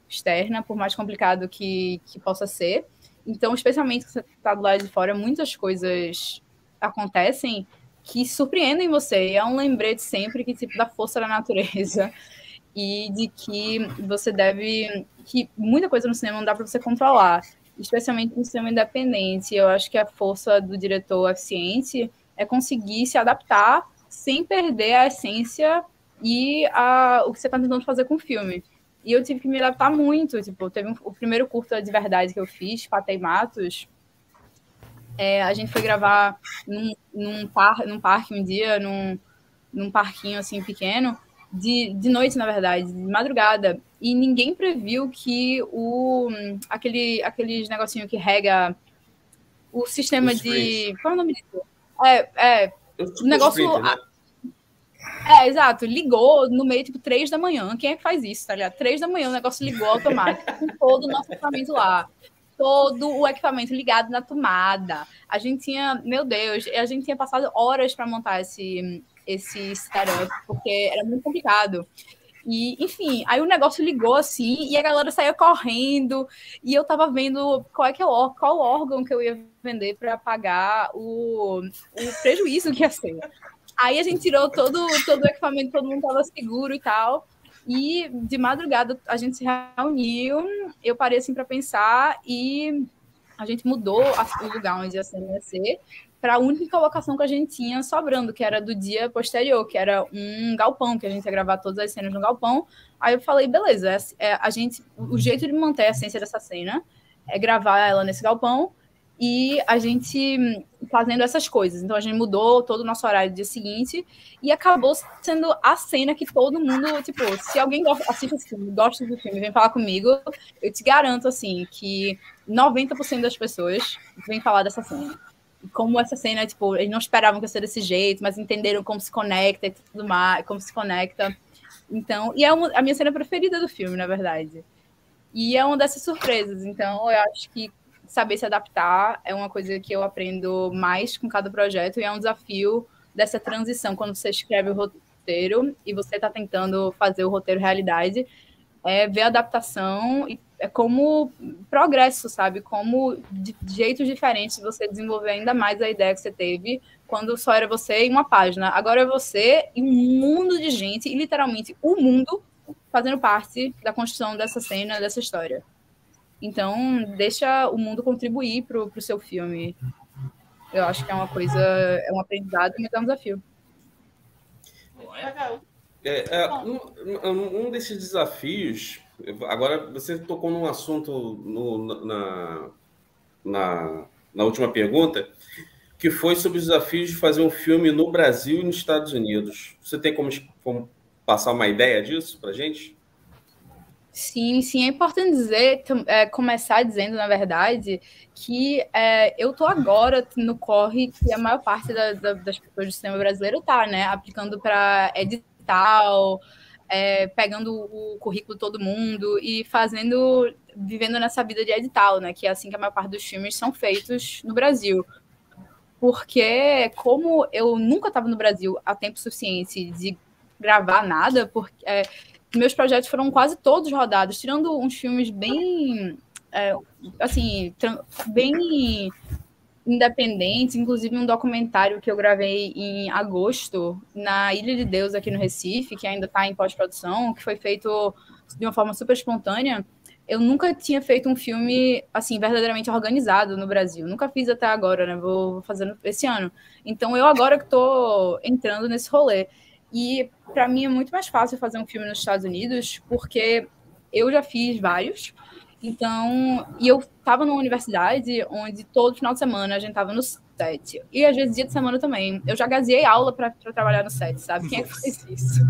externa, por mais complicado que possa ser. Então, especialmente quando você tá do lado de fora, muitas coisas acontecem que surpreendem você. É um lembrete sempre que, tipo, da força da natureza e de que você deve... que muita coisa no cinema não dá para você controlar, especialmente no cinema independente. Eu acho que a força do diretor eficiente é conseguir se adaptar sem perder a essência e o que você está tentando fazer com o filme. E eu tive que me adaptar muito. Tipo, teve o primeiro curta de verdade que eu fiz, Patei Matos. A gente foi gravar num parque um dia, num parquinho assim pequeno, de noite, na verdade, de madrugada. E ninguém previu que aqueles negocinho que rega o sistema de... Qual é o nome disso? O negócio... Exato. Ligou no meio, tipo, 3 da manhã. Quem é que faz isso, tá ligado? 3 da manhã o negócio ligou automático com todo o nosso equipamento lá. todo o equipamento ligado na tomada. A gente tinha, meu Deus, a gente tinha passado horas para montar esse setup, porque era muito complicado. E, enfim, aí o negócio ligou assim, e a galera saía correndo, e eu tava vendo qual órgão que eu ia vender para pagar o prejuízo que ia ser. Aí a gente tirou todo o equipamento, todo mundo tava seguro e tal. E de madrugada a gente se reuniu, eu parei assim para pensar e a gente mudou o lugar onde a cena ia ser para a única locação que a gente tinha sobrando, que era do dia posterior, que era um galpão, que a gente ia gravar todas as cenas no galpão. Aí eu falei, beleza, o jeito de manter a essência dessa cena é gravar ela nesse galpão e a gente fazendo essas coisas. Então a gente mudou todo o nosso horário do dia seguinte e acabou sendo a cena que todo mundo, tipo, se alguém assiste esse filme, gosta do filme, vem falar comigo, eu te garanto, assim, que 90% das pessoas vêm falar dessa cena. Como essa cena, tipo, eles não esperavam que ia ser desse jeito, mas entenderam como se conecta e tudo mais, como se conecta. Então, e é a minha cena preferida do filme, na verdade. E é uma dessas surpresas. Então, eu acho que saber se adaptar é uma coisa que eu aprendo mais com cada projeto e é um desafio dessa transição quando você escreve o roteiro e você está tentando fazer o roteiro realidade, é ver a adaptação e é como progresso, sabe? Como de jeitos diferentes você desenvolver ainda mais a ideia que você teve quando só era você e uma página. Agora é você e um mundo de gente, e literalmente o mundo fazendo parte da construção dessa cena, dessa história. Então, deixa o mundo contribuir para o seu filme. Eu acho que é uma coisa, é um aprendizado e é um desafio. Legal. Um desses desafios, agora você tocou num assunto na última pergunta, que foi sobre os desafios de fazer um filme no Brasil e nos Estados Unidos. Você tem como passar uma ideia disso para a gente? Sim, é importante dizer, começar dizendo, na verdade, que eu estou agora no corre que a maior parte das pessoas do cinema brasileiro está, né? Aplicando para edital, pegando o currículo de todo mundo e vivendo nessa vida de edital, né? Que é assim que a maior parte dos filmes são feitos no Brasil. Porque como eu nunca estava no Brasil há tempo suficiente de gravar nada, porque meus projetos foram quase todos rodados, tirando uns filmes bem, bem independentes, inclusive um documentário que eu gravei em agosto, na Ilha de Deus, aqui no Recife, que ainda está em pós-produção, que foi feito de uma forma super espontânea. Eu nunca tinha feito um filme, assim, verdadeiramente organizado no Brasil. Nunca fiz até agora, né? Vou fazendo esse ano. Então, eu agora que estou entrando nesse rolê. E, para mim, é muito mais fácil fazer um filme nos Estados Unidos, porque eu já fiz vários. Então, e eu estava numa universidade onde todo final de semana a gente estava no set. E, às vezes, dia de semana também. Eu já gazeei aula para trabalhar no set, sabe? Quem é que faz isso?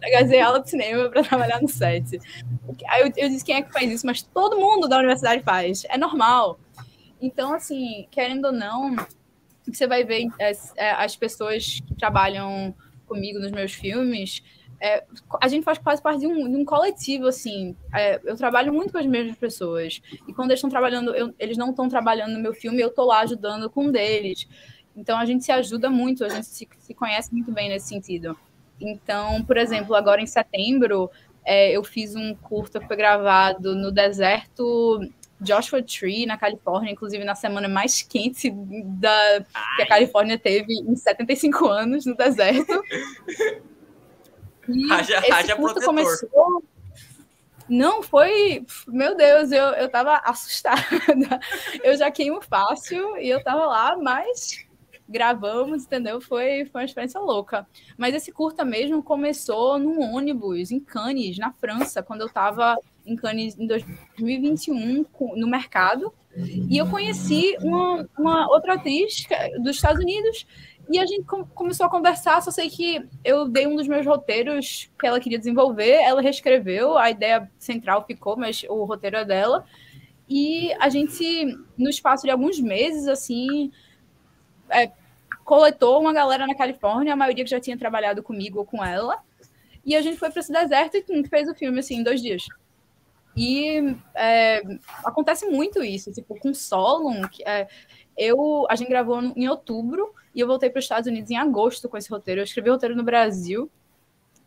Já gazeei aula de cinema para trabalhar no set. Aí eu disse, quem é que faz isso? Mas todo mundo da universidade faz. É normal. Então, assim, querendo ou não, você vai ver as pessoas que trabalham comigo nos meus filmes, a gente faz quase parte de um coletivo, assim. Eu trabalho muito com as mesmas pessoas. E quando eles estão trabalhando, eles não estão trabalhando no meu filme, eu estou lá ajudando com um deles. Então, a gente se ajuda muito, a gente se conhece muito bem nesse sentido. Então, por exemplo, agora em setembro, eu fiz um curta que foi gravado no deserto Joshua Tree, na Califórnia, inclusive na semana mais quente que a Califórnia teve em 75 anos no deserto. E haja protetor. Começou... Não, foi... Meu Deus, eu tava assustada. Eu já queimo fácil e eu tava lá, mas gravamos, entendeu? Foi uma experiência louca. Mas esse curta mesmo começou num ônibus em Cannes, na França, quando eu tava em Cannes em 2021 no mercado. E eu conheci uma outra atriz dos Estados Unidos e a gente começou a conversar. Só sei que eu dei um dos meus roteiros que ela queria desenvolver, ela reescreveu, a ideia central ficou, mas o roteiro é dela. E a gente, no espaço de alguns meses, assim, coletou uma galera na Califórnia, a maioria que já tinha trabalhado comigo ou com ela, e a gente foi para esse deserto e fez o filme, assim, em 2 dias. E acontece muito isso, tipo, com Solon, a gente gravou em outubro e eu voltei para os Estados Unidos em agosto com esse roteiro. Eu escrevi o roteiro no Brasil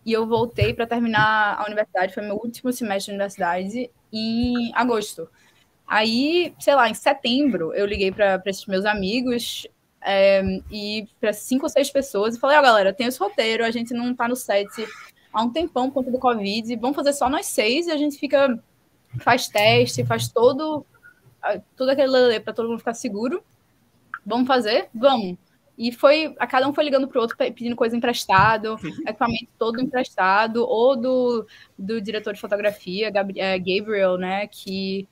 e eu voltei para terminar a universidade, foi meu último semestre de universidade, em agosto. Aí, sei lá, em setembro, eu liguei para esses meus amigos e para 5 ou 6 pessoas e falei, galera, tem esse roteiro, a gente não tá no set há um tempão por conta do Covid, vamos fazer só nós 6 e a gente faz teste, faz tudo aquele lelê para todo mundo ficar seguro. Vamos fazer? Vamos. E cada um foi ligando pro outro pedindo coisa emprestado, equipamento todo emprestado, ou do diretor de fotografia, Gabriel, né, que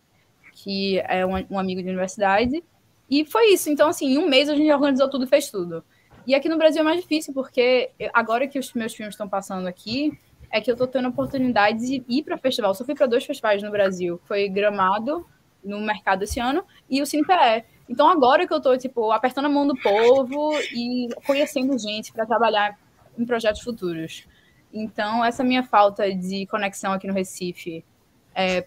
é um amigo de universidade. E foi isso. Então, assim, em um mês a gente organizou tudo e fez tudo. E aqui no Brasil é mais difícil, porque agora que os meus filmes estão passando aqui, é que eu tô tendo a oportunidade de ir para festival. Eu só fui para 2 festivais no Brasil. Foi Gramado, no mercado esse ano, e o CinePE. Então, agora que eu tô, tipo, apertando a mão do povo e conhecendo gente para trabalhar em projetos futuros. Então, essa minha falta de conexão aqui no Recife,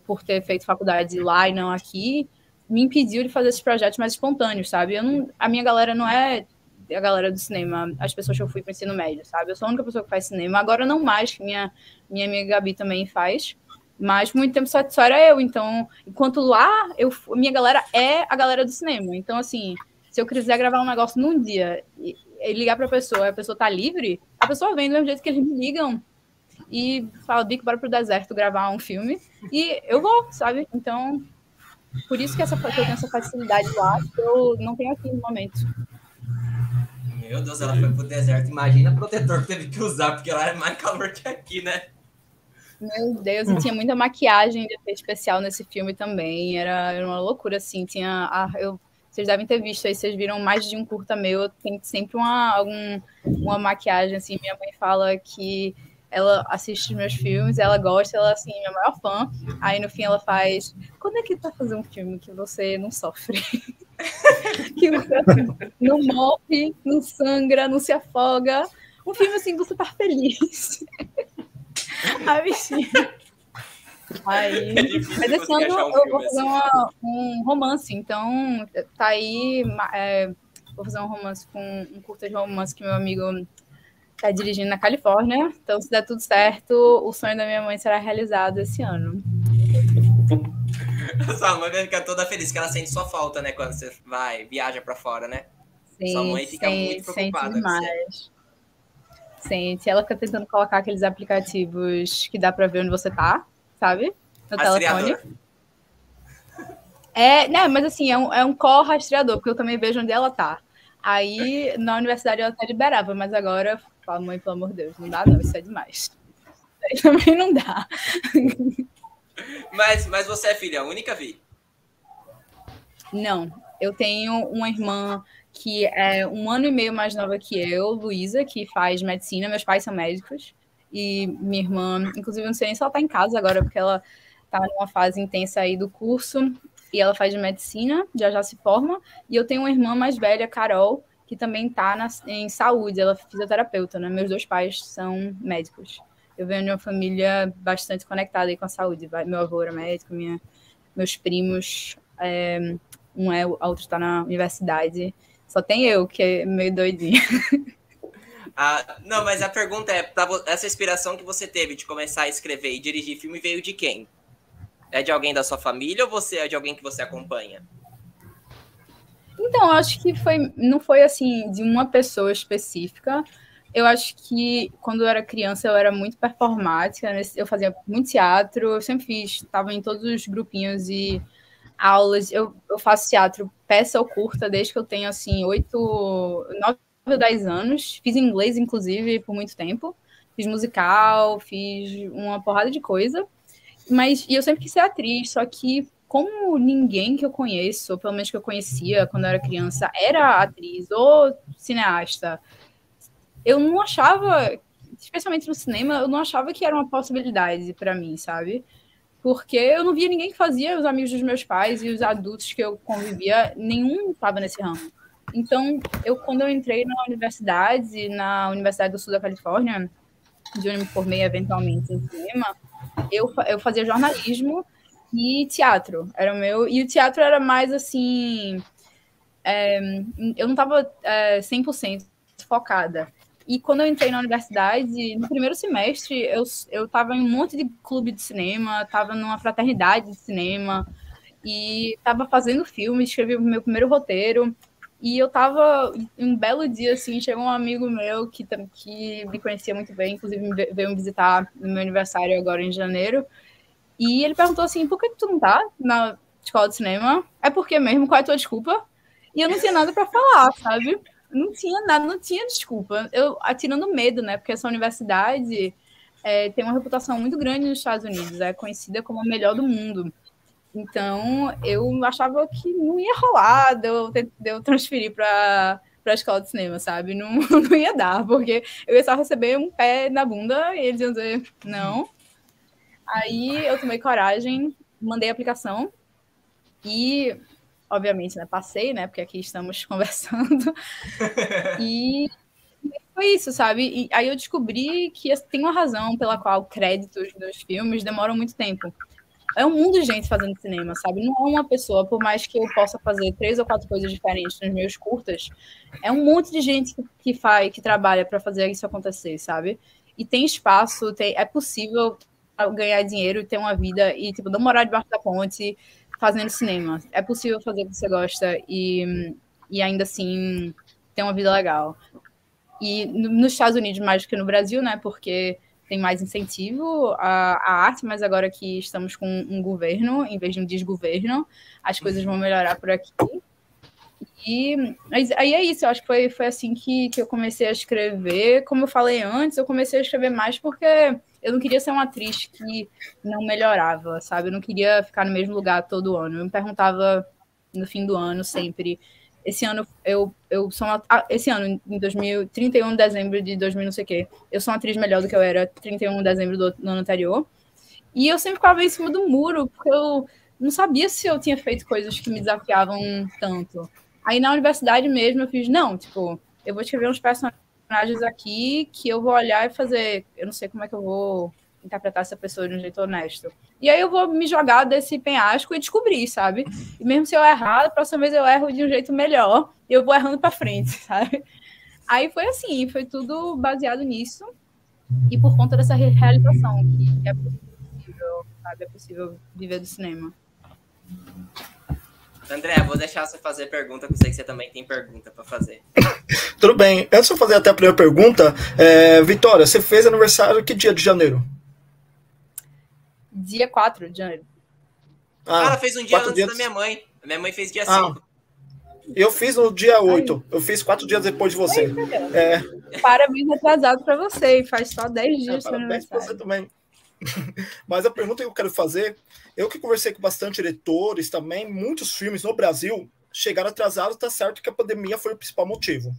por ter feito faculdade lá e não aqui, me impediu de fazer esses projetos mais espontâneos, sabe? A minha galera não é a galera do cinema, as pessoas que eu fui para o ensino médio, sabe? Eu sou a única pessoa que faz cinema. Agora não mais, que minha amiga Gabi também faz. Mas por muito tempo só era eu. Então, enquanto lá, minha galera é a galera do cinema. Então, assim, se eu quiser gravar um negócio num dia e ligar para a pessoa tá livre, a pessoa vem do mesmo jeito que eles me ligam e fala, Bico, bora pro deserto gravar um filme. E eu vou, sabe? Então, por isso que eu tenho essa facilidade lá, que eu não tenho aqui no momento. Meu Deus, ela foi pro deserto. Imagina o protetor que teve que usar, porque lá é mais calor que aqui, né? Meu Deus, e tinha muita maquiagem de efeito especial nesse filme também. Era uma loucura, assim. Vocês devem ter visto aí, vocês viram mais de um curta meu. Tem sempre uma maquiagem, assim. Minha mãe fala que ela assiste os meus filmes, ela gosta, ela, assim, é minha maior fã. Aí, no fim, ela faz... Quando é que tá fazendo um filme que você não sofre? Que você não morre, não sangra, não se afoga. Um filme, assim, que você tá feliz. Ai, bichinho. Aí, mas esse ano eu vou fazer um romance, então tá aí. Vou fazer um romance um curta de romance que meu amigo tá dirigindo na Califórnia. Então, se der tudo certo, o sonho da minha mãe será realizado esse ano. Sua mãe vai ficar toda feliz, que ela sente sua falta, né? Quando você viaja pra fora, né? Sim, sua mãe fica muito preocupada. Demais. Sente. Ela fica tentando colocar aqueles aplicativos que dá pra ver onde você tá, sabe? No telefone. Né, mas assim, é um co-rastreador, porque eu também vejo onde ela tá. Aí, na universidade, ela até liberava, mas agora eu falo, mãe, pelo amor de Deus, não dá não, isso é demais. Isso também não dá. Mas você é filha única, Vi? Não, eu tenho uma irmã que é 1 ano e meio mais nova que eu, Luísa, que faz medicina. Meus pais são médicos. E minha irmã, inclusive, eu não sei nem se ela tá em casa agora, porque ela tá numa fase intensa aí do curso. E ela faz medicina, já se forma. E eu tenho uma irmã mais velha, Carol, que também tá em saúde. Ela é fisioterapeuta, né? Meus 2 pais são médicos. Eu venho de uma família bastante conectada aí com a saúde. Meu avô era médico, meus primos, a outra está na universidade. Só tem eu, que é meio doidinha. Não, mas a pergunta é, essa inspiração que você teve de começar a escrever e dirigir filme veio de quem? É de alguém da sua família ou é de alguém que você acompanha? Então, eu acho que não foi assim, de uma pessoa específica. Eu acho que quando eu era criança eu era muito performática, eu fazia muito teatro, eu sempre estava em todos os grupinhos e aulas. Eu faço teatro peça ou curta desde que eu tenho assim 9 ou 10 anos. Fiz inglês, inclusive, por muito tempo. Fiz musical, fiz uma porrada de coisa. E eu sempre quis ser atriz, só que como ninguém que eu conheço, ou pelo menos que eu conhecia quando eu era criança, era atriz ou cineasta, eu não achava, especialmente no cinema, eu não achava que era uma possibilidade para mim, sabe? Porque eu não via ninguém que fazia, os amigos dos meus pais e os adultos que eu convivia, nenhum estava nesse ramo. Então, quando eu entrei na Universidade do Sul da Califórnia, de onde eu me formei eventualmente em cinema, eu fazia jornalismo e teatro era o meu. E o teatro era mais assim... eu não estava 100% focada. E quando eu entrei na universidade, no primeiro semestre, eu estava em um monte de clube de cinema, estava numa fraternidade de cinema, e estava fazendo filme, escrevi o meu primeiro roteiro. E eu estava, um belo dia, assim, chegou um amigo meu que me conhecia muito bem, inclusive veio me visitar no meu aniversário agora em janeiro. E ele perguntou assim, por que tu não tá na escola de cinema? É porque mesmo? Qual é a tua desculpa? E eu não tinha nada para falar, sabe? Não tinha nada, não tinha desculpa. Eu atirando medo, né? Porque essa universidade tem uma reputação muito grande nos Estados Unidos, é conhecida como a melhor do mundo. Então, eu achava que não ia rolar de eu transferir para a escola de cinema, sabe? Não, não ia dar, porque eu ia só receber um pé na bunda e eles iam dizer não. Aí eu tomei coragem, mandei a aplicação e, obviamente, né, passei, né? Porque aqui estamos conversando. E foi isso, sabe? E aí eu descobri que tem uma razão pela qual créditos dos filmes demoram muito tempo. É um mundo de gente fazendo cinema, sabe? Não é uma pessoa, por mais que eu possa fazer 3 ou 4 coisas diferentes nos meus curtas, é um monte de gente que trabalha para fazer isso acontecer, sabe? E tem espaço, é possível ganhar dinheiro, ter uma vida e, tipo, não morar debaixo da ponte fazendo cinema. É possível fazer o que você gosta e ainda assim ter uma vida legal. E nos Estados Unidos mais do que no Brasil, né? Porque tem mais incentivo à arte, mas agora que estamos com um governo, em vez de um desgoverno, as coisas vão melhorar por aqui. E aí é isso, eu acho que foi assim que eu comecei a escrever. Como eu falei antes, eu comecei a escrever mais porque eu não queria ser uma atriz que não melhorava, sabe? Eu não queria ficar no mesmo lugar todo ano. Eu me perguntava no fim do ano sempre... Esse ano, eu sou esse ano, em 31 de dezembro de 2000, não sei o quê, eu sou uma atriz melhor do que eu era 31 de dezembro do ano anterior. E eu sempre ficava em cima do muro, porque eu não sabia se eu tinha feito coisas que me desafiavam tanto. Aí na universidade mesmo eu fiz, não, tipo, eu vou escrever uns personagens aqui que eu vou olhar e fazer, eu não sei como é que eu vou interpretar essa pessoa de um jeito honesto. E aí eu vou me jogar desse penhasco e descobrir, sabe? E mesmo se eu errar, a próxima vez eu erro de um jeito melhor e eu vou errando para frente, sabe? Aí foi assim, foi tudo baseado nisso e por conta dessa realização que é possível, sabe? É possível viver do cinema. André, vou deixar você fazer pergunta, porque eu sei que você também tem pergunta para fazer. Tudo bem. Antes de eu fazer até a primeira pergunta, Vitória, você fez aniversário que dia de janeiro? Dia 4 de janeiro. Ela fez um dia antes da minha mãe. A minha mãe fez dia 5. Eu fiz no dia 8. Eu fiz 4 dias depois de você. Parabéns atrasado para você. Faz só 10 dias. Parabéns para você também. Mas a pergunta que eu quero fazer, eu que conversei com bastante diretores também, muitos filmes no Brasil chegaram atrasados, tá certo que a pandemia foi o principal motivo.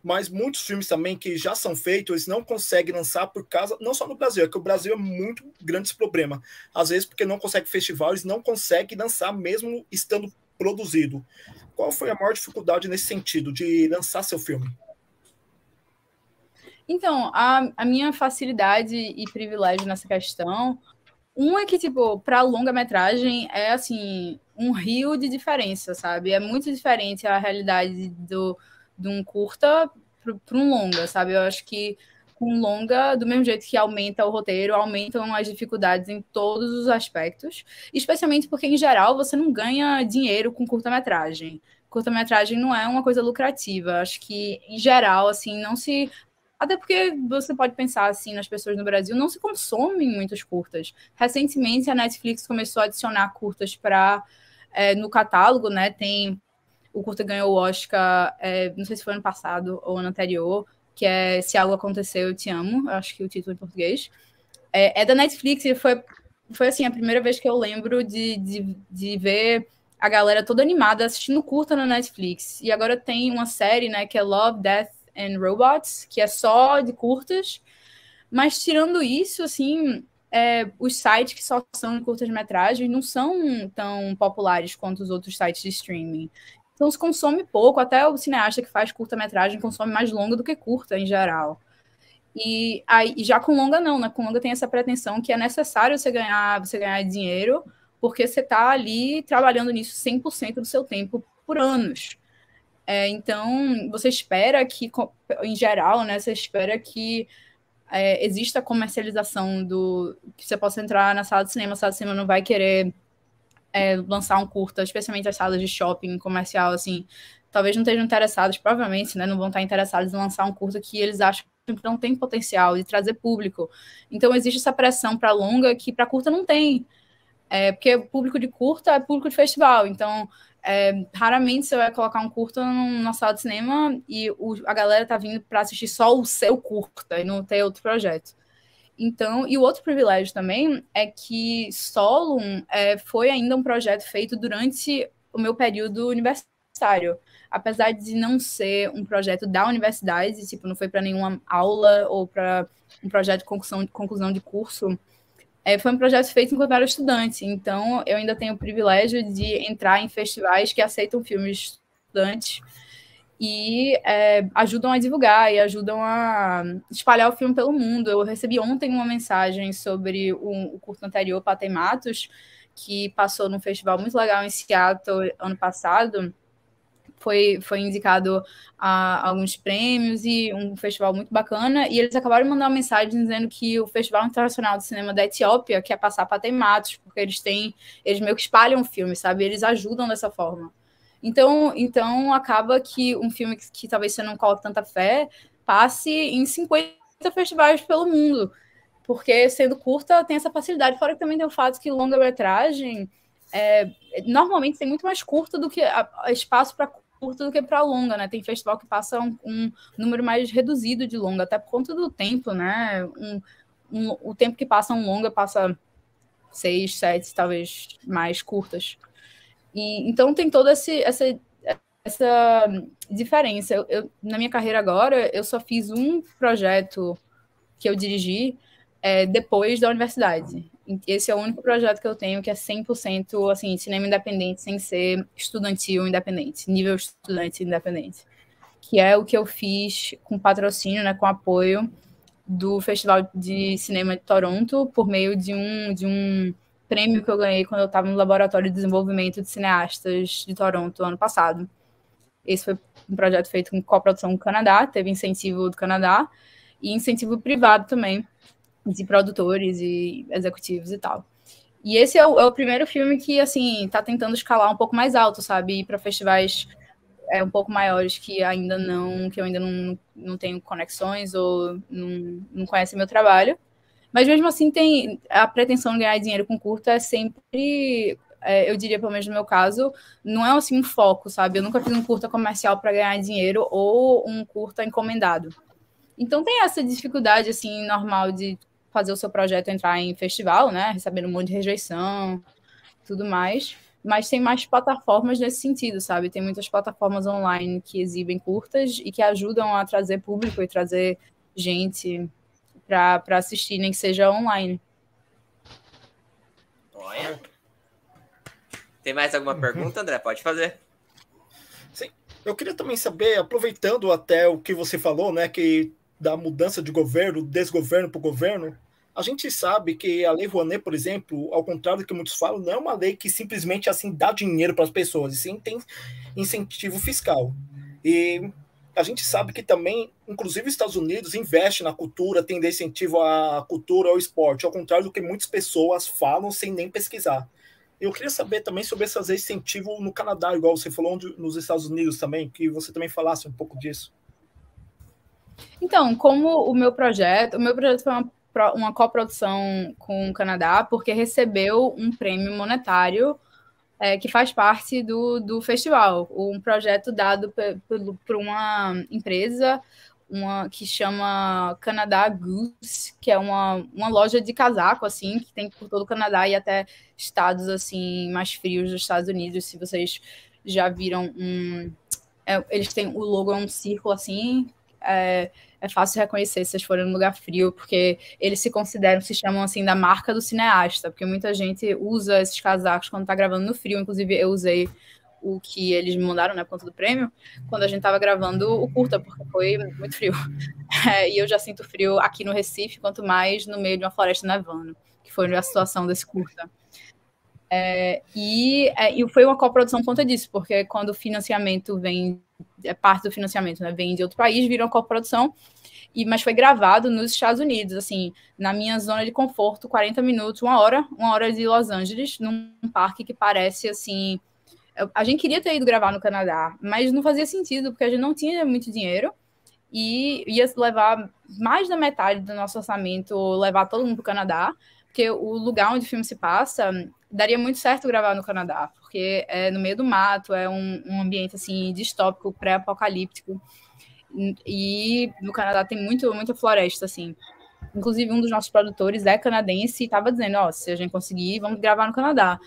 Mas muitos filmes também que já são feitos, eles não conseguem lançar por causa, não só no Brasil, é que o Brasil é muito grande esse problema. Às vezes porque não consegue festival, eles não conseguem lançar mesmo estando produzido. Qual foi a maior dificuldade nesse sentido, de lançar seu filme? Então, a minha facilidade e privilégio nessa questão, é que, tipo, para longa-metragem é, assim, um rio de diferença, sabe? É muito diferente a realidade de um curta para um longa, sabe? Eu acho que com longa, do mesmo jeito que aumenta o roteiro, aumentam as dificuldades em todos os aspectos, especialmente porque, em geral, você não ganha dinheiro com curta-metragem. Curta-metragem não é uma coisa lucrativa. Acho que, em geral, assim, não se... Até porque você pode pensar assim, nas pessoas no Brasil, não se consomem muitos curtas. Recentemente, a Netflix começou a adicionar curtas no catálogo, né? Tem... O curta ganhou o Oscar, não sei se foi ano passado ou ano anterior, que é Se Algo Aconteceu, Eu Te Amo, eu acho que é o título em português. É da Netflix e foi assim, a primeira vez que eu lembro de ver a galera toda animada assistindo curta na Netflix. E agora tem uma série, né, que é Love, Death and Robots, que é só de curtas. Mas tirando isso, assim, os sites que só são de curtas-metragens não são tão populares quanto os outros sites de streaming. Então se consome pouco, até o cineasta que faz curta-metragem consome mais longa do que curta, em geral. E aí, já com longa não, né? Com longa tem essa pretensão que é necessário você ganhar dinheiro, porque você está ali trabalhando nisso 100% do seu tempo por anos. Então, você espera que, em geral, né, você espera que exista a comercialização que você possa entrar na sala de cinema. A sala de cinema não vai querer lançar um curta, especialmente as salas de shopping comercial, assim, talvez não estejam interessados, provavelmente, né, não vão estar interessados em lançar um curta que eles acham que não tem potencial de trazer público. Então, existe essa pressão para longa que para curta não tem. Porque o público de curta é público de festival. Então, raramente você vai colocar um curta na sala de cinema e a galera tá vindo para assistir só o seu curta e não ter outro projeto. Então, e o outro privilégio também é que Solum foi ainda um projeto feito durante o meu período universitário. Apesar de não ser um projeto da universidade, tipo, não foi para nenhuma aula ou para um projeto de conclusão de curso, foi um projeto feito enquanto eu era estudante. Então, eu ainda tenho o privilégio de entrar em festivais que aceitam filmes de estudantes e ajudam a divulgar e ajudam a espalhar o filme pelo mundo. Eu recebi ontem uma mensagem sobre o curto anterior, Patei Matos, que passou num festival muito legal em Seattle ano passado. Foi indicado a alguns prêmios e um festival muito bacana, e eles acabaram de mandar uma mensagem dizendo que o Festival Internacional de Cinema da Etiópia quer passar Patei Matos, porque eles meio que espalham o filme, sabe? Eles ajudam dessa forma. Então acaba que um filme que talvez você não coloque tanta fé passe em 50 festivais pelo mundo, porque sendo curta tem essa facilidade, fora que também tem o fato que longa-metragem normalmente tem muito mais curta do que espaço para curta do que para longa, né? Tem festival que passa um número mais reduzido de longa, até por conta do tempo, né? O tempo que passa um longa passa 6, 7, talvez mais curtas. E então tem toda essa diferença. Na minha carreira agora, eu só fiz um projeto que eu dirigi depois da universidade. Esse é o único projeto que eu tenho que é 100% assim, cinema independente, sem ser estudantil independente, nível estudante independente. Que é o que eu fiz com patrocínio, né, com apoio do Festival de Cinema de Toronto, por meio de um prêmio que eu ganhei quando eu estava no Laboratório de Desenvolvimento de Cineastas de Toronto, ano passado. Esse foi um projeto feito com coprodução com o Canadá, teve incentivo do Canadá e incentivo privado também, de produtores e executivos e tal. E esse é o primeiro filme que, assim, tá tentando escalar um pouco mais alto, sabe? Ir para festivais um pouco maiores que eu ainda não tenho conexões ou não conhecem meu trabalho. Mas mesmo assim, tem a pretensão de ganhar dinheiro com curta é sempre, eu diria, pelo menos no meu caso, não é assim um foco, sabe? Eu nunca fiz um curta comercial para ganhar dinheiro ou um curta encomendado. Então tem essa dificuldade, assim, normal de fazer o seu projeto entrar em festival, né? Recebendo um monte de rejeição, tudo mais. Mas tem mais plataformas nesse sentido, sabe? Tem muitas plataformas online que exibem curtas e que ajudam a trazer público e trazer gente para assistir, nem que seja online. Olha. Tem mais alguma pergunta, André? Pode fazer. Sim. Eu queria também saber, aproveitando até o que você falou, né, que da mudança de governo, desgoverno para o governo, a gente sabe que a Lei Rouanet, por exemplo, ao contrário do que muitos falam, não é uma lei que simplesmente assim dá dinheiro para as pessoas, e sim tem incentivo fiscal. E a gente sabe que também, inclusive os Estados Unidos, investe na cultura, tem incentivo à cultura, ao esporte, ao contrário do que muitas pessoas falam sem nem pesquisar. Eu queria saber também sobre esses incentivos no Canadá, igual você falou, nos Estados Unidos também, que você também falasse um pouco disso. Então, como o meu projeto foi uma coprodução com o Canadá, porque recebeu um prêmio monetário que faz parte do festival. Um projeto dado por uma empresa que chama Canada Goose, que é uma loja de casaco, assim, que tem por todo o Canadá e até estados, assim, mais frios dos Estados Unidos. Se vocês já viram eles têm o logo, é um círculo, assim, é fácil reconhecer se vocês forem num lugar frio, porque eles se chamam assim da marca do cineasta, porque muita gente usa esses casacos quando tá gravando no frio. Inclusive eu usei o que eles me mandaram, né, por conta do prêmio, quando a gente tava gravando o curta, porque foi muito frio. E eu já sinto frio aqui no Recife, quanto mais no meio de uma floresta nevando, que foi a situação desse curta. E foi uma coprodução por conta disso, porque quando o financiamento vem, parte do financiamento, né, vem de outro país, vira uma coprodução, mas foi gravado nos Estados Unidos, assim, na minha zona de conforto, 40 minutos, uma hora de Los Angeles, num parque que parece, assim... A gente queria ter ido gravar no Canadá, mas não fazia sentido, porque a gente não tinha muito dinheiro, e ia levar mais da metade do nosso orçamento, levar todo mundo para o Canadá, porque o lugar onde o filme se passa, daria muito certo gravar no Canadá, porque é no meio do mato, é um ambiente, assim, distópico, pré-apocalíptico, e no Canadá tem muita floresta, assim. Inclusive, um dos nossos produtores é canadense e estava dizendo, se a gente conseguir, vamos gravar no Canadá.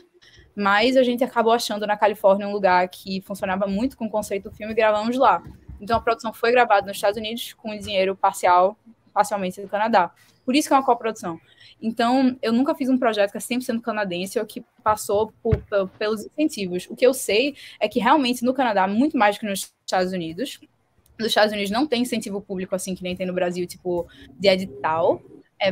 Mas a gente acabou achando na Califórnia um lugar que funcionava muito com o conceito do filme e gravamos lá. Então, a produção foi gravada nos Estados Unidos com dinheiro parcialmente do Canadá. Por isso que é uma coprodução. Então, eu nunca fiz um projeto que é 100% canadense ou que passou pelos incentivos. O que eu sei é que realmente no Canadá, muito mais do que nos Estados Unidos, nos Estados Unidos não tem incentivo público assim que nem tem no Brasil, tipo, de edital.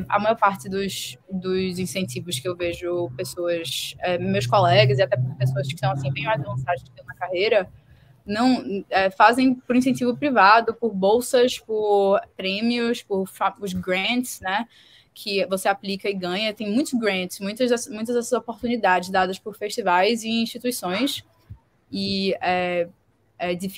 A maior parte dos incentivos que eu vejo pessoas, meus colegas e até pessoas que estão assim, bem mais avançadas que eu na carreira, não fazem por incentivo privado, por bolsas, por prêmios, por os grants, né, que você aplica e ganha. Tem muitos grants, muitas dessas oportunidades dadas por festivais e instituições, e de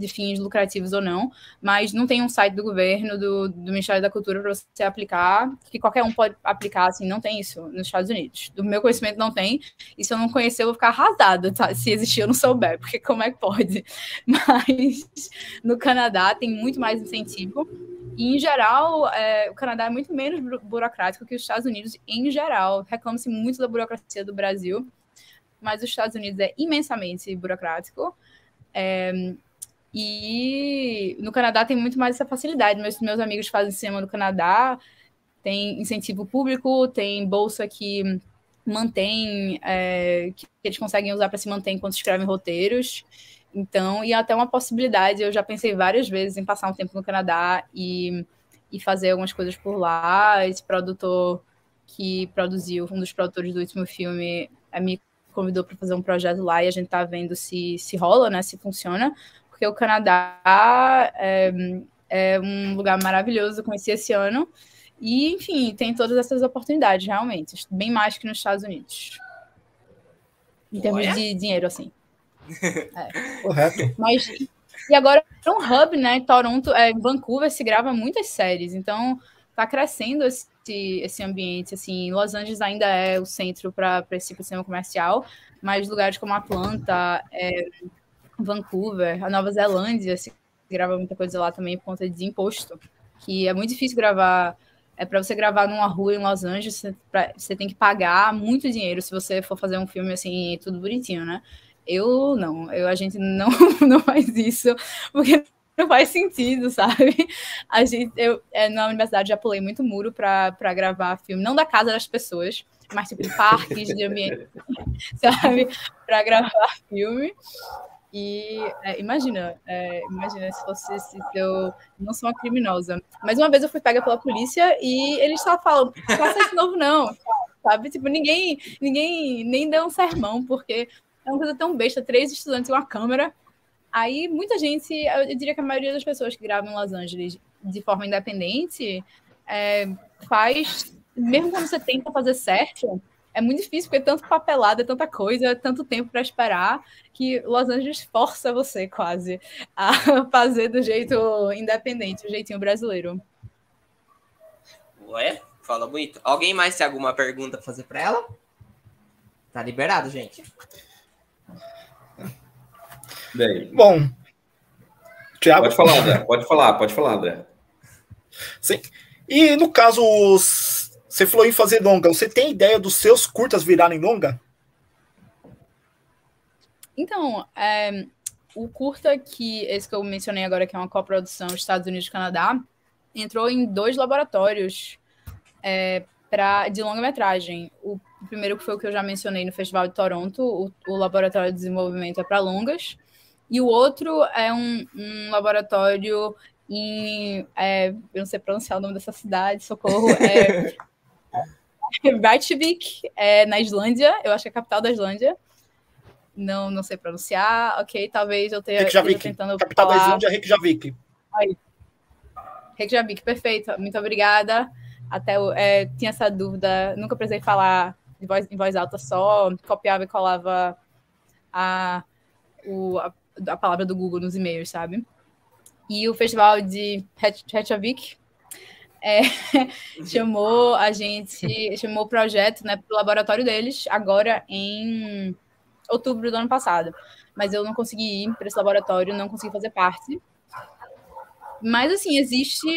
fins lucrativos ou não, mas não tem um site do governo, do Ministério da Cultura para você aplicar, que qualquer um pode aplicar, assim, não tem isso nos Estados Unidos. Do meu conhecimento não tem, e se eu não conhecer eu vou ficar arrasada, tá? Se existir eu não souber, porque como é que pode? Mas no Canadá tem muito mais incentivo, e em geral, o Canadá é muito menos burocrático que os Estados Unidos em geral. Reclama-se muito da burocracia do Brasil, mas os Estados Unidos é imensamente burocrático. E no Canadá tem muito mais essa facilidade. Meus amigos fazem cinema no Canadá, tem incentivo público, tem bolsa que mantém, que eles conseguem usar para se manter enquanto escrevem roteiros. Então, e até uma possibilidade, eu já pensei várias vezes em passar um tempo no Canadá e fazer algumas coisas por lá. Esse produtor que produziu, um dos produtores do último filme, me convidou para fazer um projeto lá, e a gente tá vendo se rola, né, se funciona, porque o Canadá é um lugar maravilhoso, eu conheci esse ano, e, enfim, tem todas essas oportunidades, realmente, bem mais que nos Estados Unidos, em termos de dinheiro, assim. Correto. Mas, e agora é um hub, né, Toronto, Vancouver se grava muitas séries, então tá crescendo esse ambiente, assim. Los Angeles ainda é o centro para esse tipo de cinema comercial, mas lugares como Atlanta, Vancouver, a Nova Zelândia, se grava muita coisa lá também por conta de imposto, que é muito difícil gravar. Para você gravar numa rua em Los Angeles, você tem que pagar muito dinheiro se você for fazer um filme assim, tudo bonitinho, né? A gente não faz isso, porque não faz sentido, sabe? Eu na universidade já pulei muito muro para gravar filme, não da casa das pessoas, mas tipo parques de ambiente, sabe? Para gravar filme. E imagina se eu não sou uma criminosa. Mas uma vez eu fui pega pela polícia e eles só falam, não faça isso de novo não, sabe? Tipo, ninguém nem deu um sermão, porque é uma coisa tão besta, 3 estudantes e uma câmera. Aí, muita gente, eu diria que a maioria das pessoas que gravam em Los Angeles de forma independente faz, mesmo quando você tenta fazer certo, é muito difícil, porque é tanto papelado, é tanta coisa, é tanto tempo para esperar, que Los Angeles força você quase a fazer do jeito independente, o jeitinho brasileiro. Ué, fala bonito. Alguém mais tem alguma pergunta para fazer para ela? Tá liberado, gente. Bem. Bom, Thiago? Pode falar, André. Sim. E no caso, você falou em fazer longa, você tem ideia dos seus curtas virarem longa? Então, o curta esse que eu mencionei agora, que é uma coprodução Estados Unidos e Canadá, entrou em 2 laboratórios de longa-metragem. O primeiro que foi o que eu já mencionei no Festival de Toronto, o Laboratório de Desenvolvimento é para longas, e o outro é um laboratório eu não sei pronunciar o nome dessa cidade, socorro, Reykjavik, na Islândia, eu acho que é a capital da Islândia. Não sei pronunciar, ok? Talvez eu esteja tentando capital falar... da Islândia é Reykjavik. Aí. Reykjavik, perfeito. Muito obrigada. Até tinha essa dúvida, nunca precisei falar em voz alta, só copiava e colava a palavra do Google nos e-mails, sabe? E o festival de Reykjavik chamou o projeto, né, para o laboratório deles agora em outubro do ano passado. Mas eu não consegui ir para esse laboratório, não consegui fazer parte. Mas, assim, existe...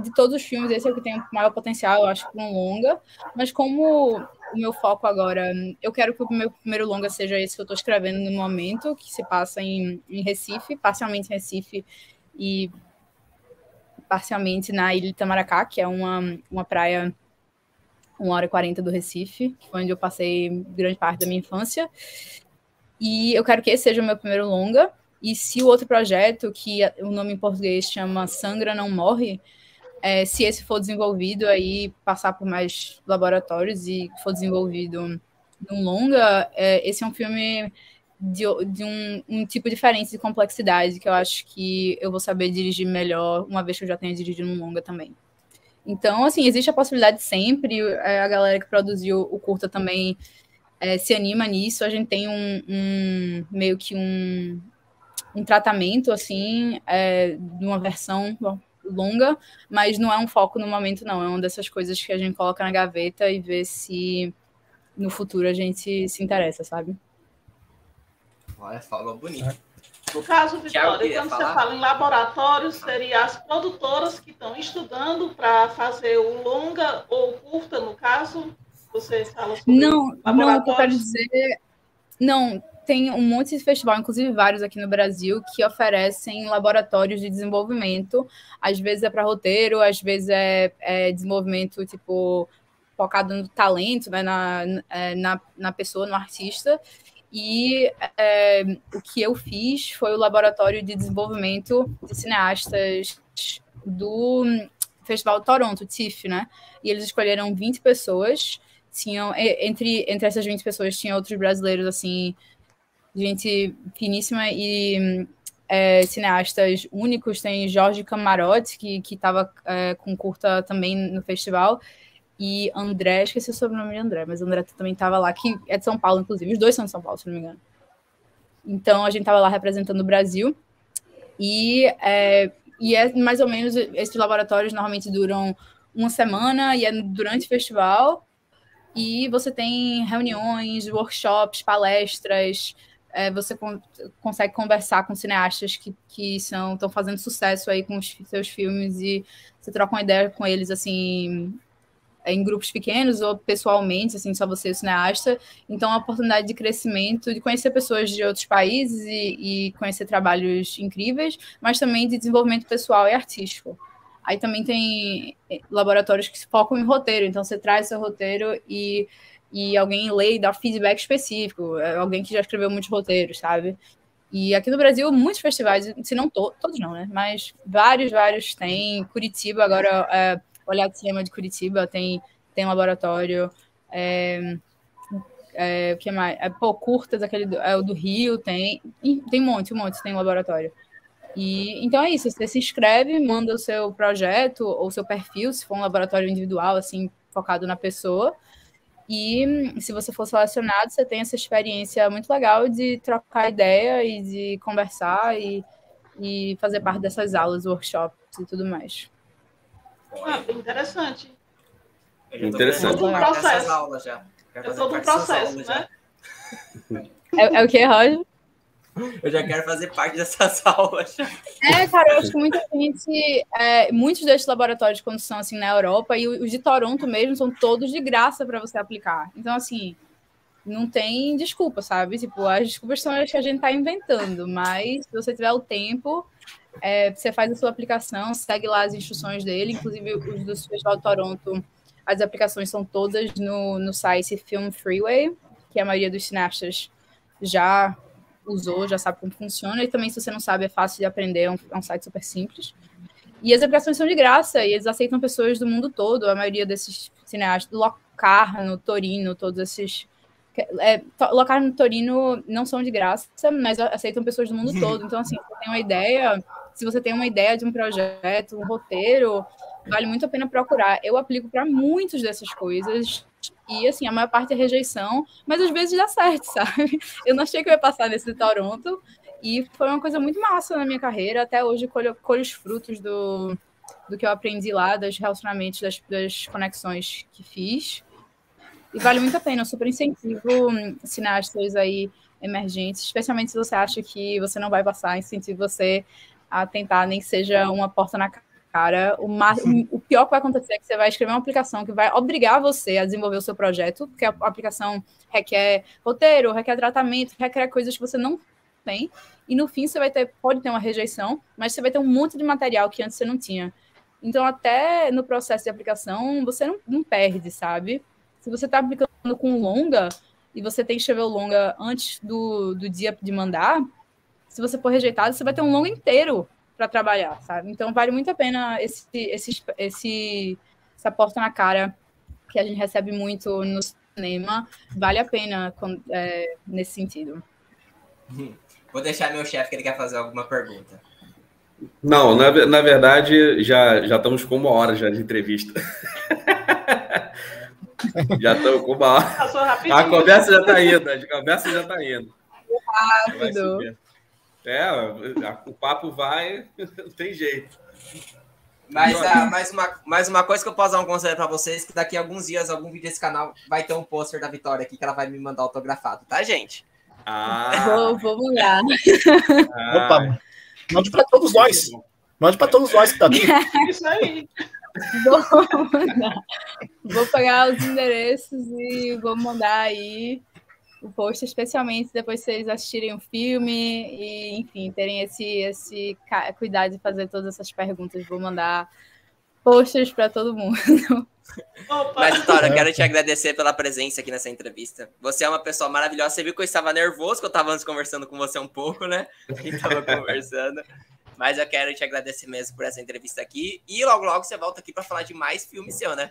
de todos os filmes, esse é o que tem o maior potencial, eu acho, para um longa. Mas como o meu foco agora... Eu quero que o meu primeiro longa seja esse que eu estou escrevendo no momento, que se passa em Recife, parcialmente em Recife e parcialmente na Ilha de Itamaracá, que é uma praia 1h40 do Recife, que foi onde eu passei grande parte da minha infância. E eu quero que esse seja o meu primeiro longa. E se o outro projeto, que o nome em português chama Sangra Não Morre, se esse for desenvolvido, aí passar por mais laboratórios e for desenvolvido num longa, esse é um filme de um tipo diferente de complexidade, que eu acho que eu vou saber dirigir melhor, uma vez que eu já tenha dirigido um longa também. Então, assim, existe a possibilidade sempre, a galera que produziu o curta também se anima nisso, a gente tem meio que um tratamento, assim, de uma versão longa, mas não é um foco no momento, não. É uma dessas coisas que a gente coloca na gaveta e vê se no futuro a gente se interessa, sabe? Olha, falou bonito. No caso, Vitória, quando você fala em laboratórios, seria as produtoras que estão estudando para fazer o longa ou curta, no caso? Você fala sobre Não, o que eu quero dizer... Não, tem um monte de festival, inclusive vários aqui no Brasil, que oferecem laboratórios de desenvolvimento. Às vezes é para roteiro, às vezes é desenvolvimento, tipo, focado no talento, né, na pessoa, no artista. E o que eu fiz foi o laboratório de desenvolvimento de cineastas do Festival de Toronto, TIFF, né? E eles escolheram 20 pessoas. Entre essas 20 pessoas tinha outros brasileiros, assim, gente finíssima e cineastas únicos. Tem Jorge Camarote, que estava com curta também no festival, e André, esqueci o sobrenome de André, mas André também estava lá, que é de São Paulo, inclusive. Os dois são de São Paulo, se não me engano. Então, a gente estava lá representando o Brasil. E mais ou menos, esses laboratórios normalmente duram uma semana, e é durante o festival. E você tem reuniões, workshops, palestras, você consegue conversar com cineastas que estão fazendo sucesso aí com os seus filmes, e você troca uma ideia com eles, assim, em grupos pequenos ou pessoalmente, assim, só você e o cineasta. Então, é uma oportunidade de crescimento, de conhecer pessoas de outros países e conhecer trabalhos incríveis, mas também de desenvolvimento pessoal e artístico. Aí também tem laboratórios que se focam em roteiro, então você traz seu roteiro e alguém lê e dá feedback específico, alguém que já escreveu muitos roteiros, sabe? E aqui no Brasil, muitos festivais, se não todos não, né? Mas vários tem. Curitiba, agora, Olhar de Cinema de Curitiba tem um laboratório. O que mais? Curtas, o do Rio tem um monte, tem um laboratório. E, então é isso, você se inscreve, manda o seu projeto ou seu perfil, se for um laboratório individual, assim, focado na pessoa. E se você for selecionado, você tem essa experiência muito legal de trocar ideia e de conversar e fazer parte dessas aulas, workshops e tudo mais. Bem interessante. Interessante. Todo um processo. Aulas já. É todo um processo, né? É o que, Roger? Eu já quero fazer parte dessas aulas. Cara, eu acho que muita gente... muitos desses laboratórios, quando são assim na Europa, e os de Toronto mesmo, são todos de graça para você aplicar. Então, assim, não tem desculpa, sabe? Tipo, as desculpas são as que a gente está inventando, mas se você tiver o tempo, você faz a sua aplicação, segue lá as instruções dele, inclusive os do Festival de Toronto, as aplicações são todas no site Film Freeway, que a maioria dos cineastas já usou, já sabe como funciona, e também, se você não sabe, é fácil de aprender, é um site super simples. E as aplicações são de graça, e eles aceitam pessoas do mundo todo, a maioria desses cineastas, Locarno, Torino, todos esses... Locarno e Torino não são de graça, mas aceitam pessoas do mundo todo. Então, assim, se você tem uma ideia de um projeto, um roteiro, vale muito a pena procurar. Eu aplico para muitas dessas coisas e, assim, a maior parte é rejeição, mas às vezes dá certo, sabe? Eu não achei que eu ia passar nesse de Toronto e foi uma coisa muito massa na minha carreira. Até hoje colho os frutos do que eu aprendi lá, dos relacionamentos, das conexões que fiz. E vale muito a pena, eu super incentivo cineastas aí emergentes, especialmente se você acha que você não vai passar, incentivo você a tentar, nem que seja uma porta na cara. O pior que vai acontecer é que você vai escrever uma aplicação que vai obrigar você a desenvolver o seu projeto, porque a aplicação requer roteiro, requer tratamento, requer coisas que você não tem, e no fim você pode ter uma rejeição, mas você vai ter um monte de material que antes você não tinha. Então, até no processo de aplicação, você não perde, sabe? Se você está aplicando com longa e você tem que escrever o longa antes do dia de mandar, se você for rejeitado, você vai ter um longa inteiro para trabalhar, sabe? Então, vale muito a pena essa porta na cara que a gente recebe muito no cinema. Vale a pena nesse sentido. Vou deixar meu chefe que ele quer fazer alguma pergunta. Não, na verdade, já estamos com 1 hora já de entrevista. Já estamos com 1 hora. A conversa já está indo. Rápido. O papo vai, não tem jeito. Mas mais uma coisa que eu posso dar um conselho para vocês, que daqui a alguns dias, algum vídeo desse canal, vai ter um pôster da Vitória aqui, que ela vai me mandar autografado, tá, gente? Vou mandar. Opa, mande para todos nós. Mande para todos nós que tá aqui. Isso aí. Vou pegar os endereços e vou mandar aí o post, especialmente depois que vocês assistirem o filme e, enfim, terem esse cuidado de fazer todas essas perguntas. Vou mandar posters para todo mundo. Mas, Vitória, eu quero te agradecer pela presença aqui nessa entrevista. Você é uma pessoa maravilhosa. Você viu que eu estava nervoso, que eu estava antes conversando com você um pouco, né? A gente estava conversando. Mas eu quero te agradecer mesmo por essa entrevista aqui. E logo, logo você volta aqui para falar de mais filme seu, né?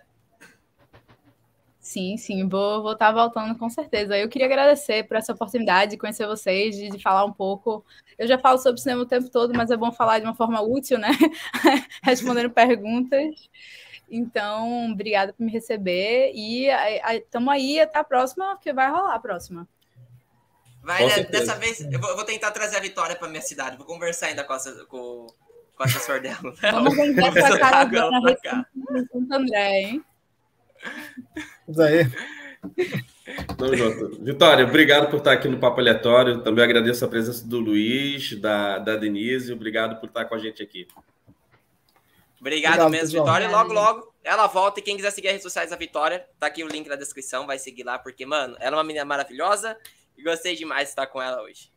Sim, vou estar voltando com certeza. Eu queria agradecer por essa oportunidade de conhecer vocês, de falar um pouco. Eu já falo sobre cinema o tempo todo, mas é bom falar de uma forma útil, né? Respondendo perguntas. Então, obrigada por me receber. E estamos aí até a próxima, porque vai rolar a próxima. Vai, né? Dessa vez eu vou tentar trazer a Vitória para minha cidade. Vou conversar ainda com a assessor dela. Vamos organizar essa casa na Recife de Santo André, hein? Isso aí. Tamo junto. Vitória, obrigado por estar aqui no Papo Aleatório. Também agradeço a presença do Luiz, da Denise. Obrigado por estar com a gente aqui. Obrigado mesmo, pessoal. Vitória. Logo ela volta. E quem quiser seguir as redes sociais da Vitória, tá aqui o link na descrição. Vai seguir lá, porque, mano, ela é uma menina maravilhosa. E gostei demais de estar com ela hoje.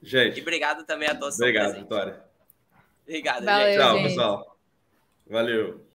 Gente. E obrigado também a todos. Obrigado, Vitória. Obrigado, Valeu, gente. Tchau, gente. pessoal. Valeu.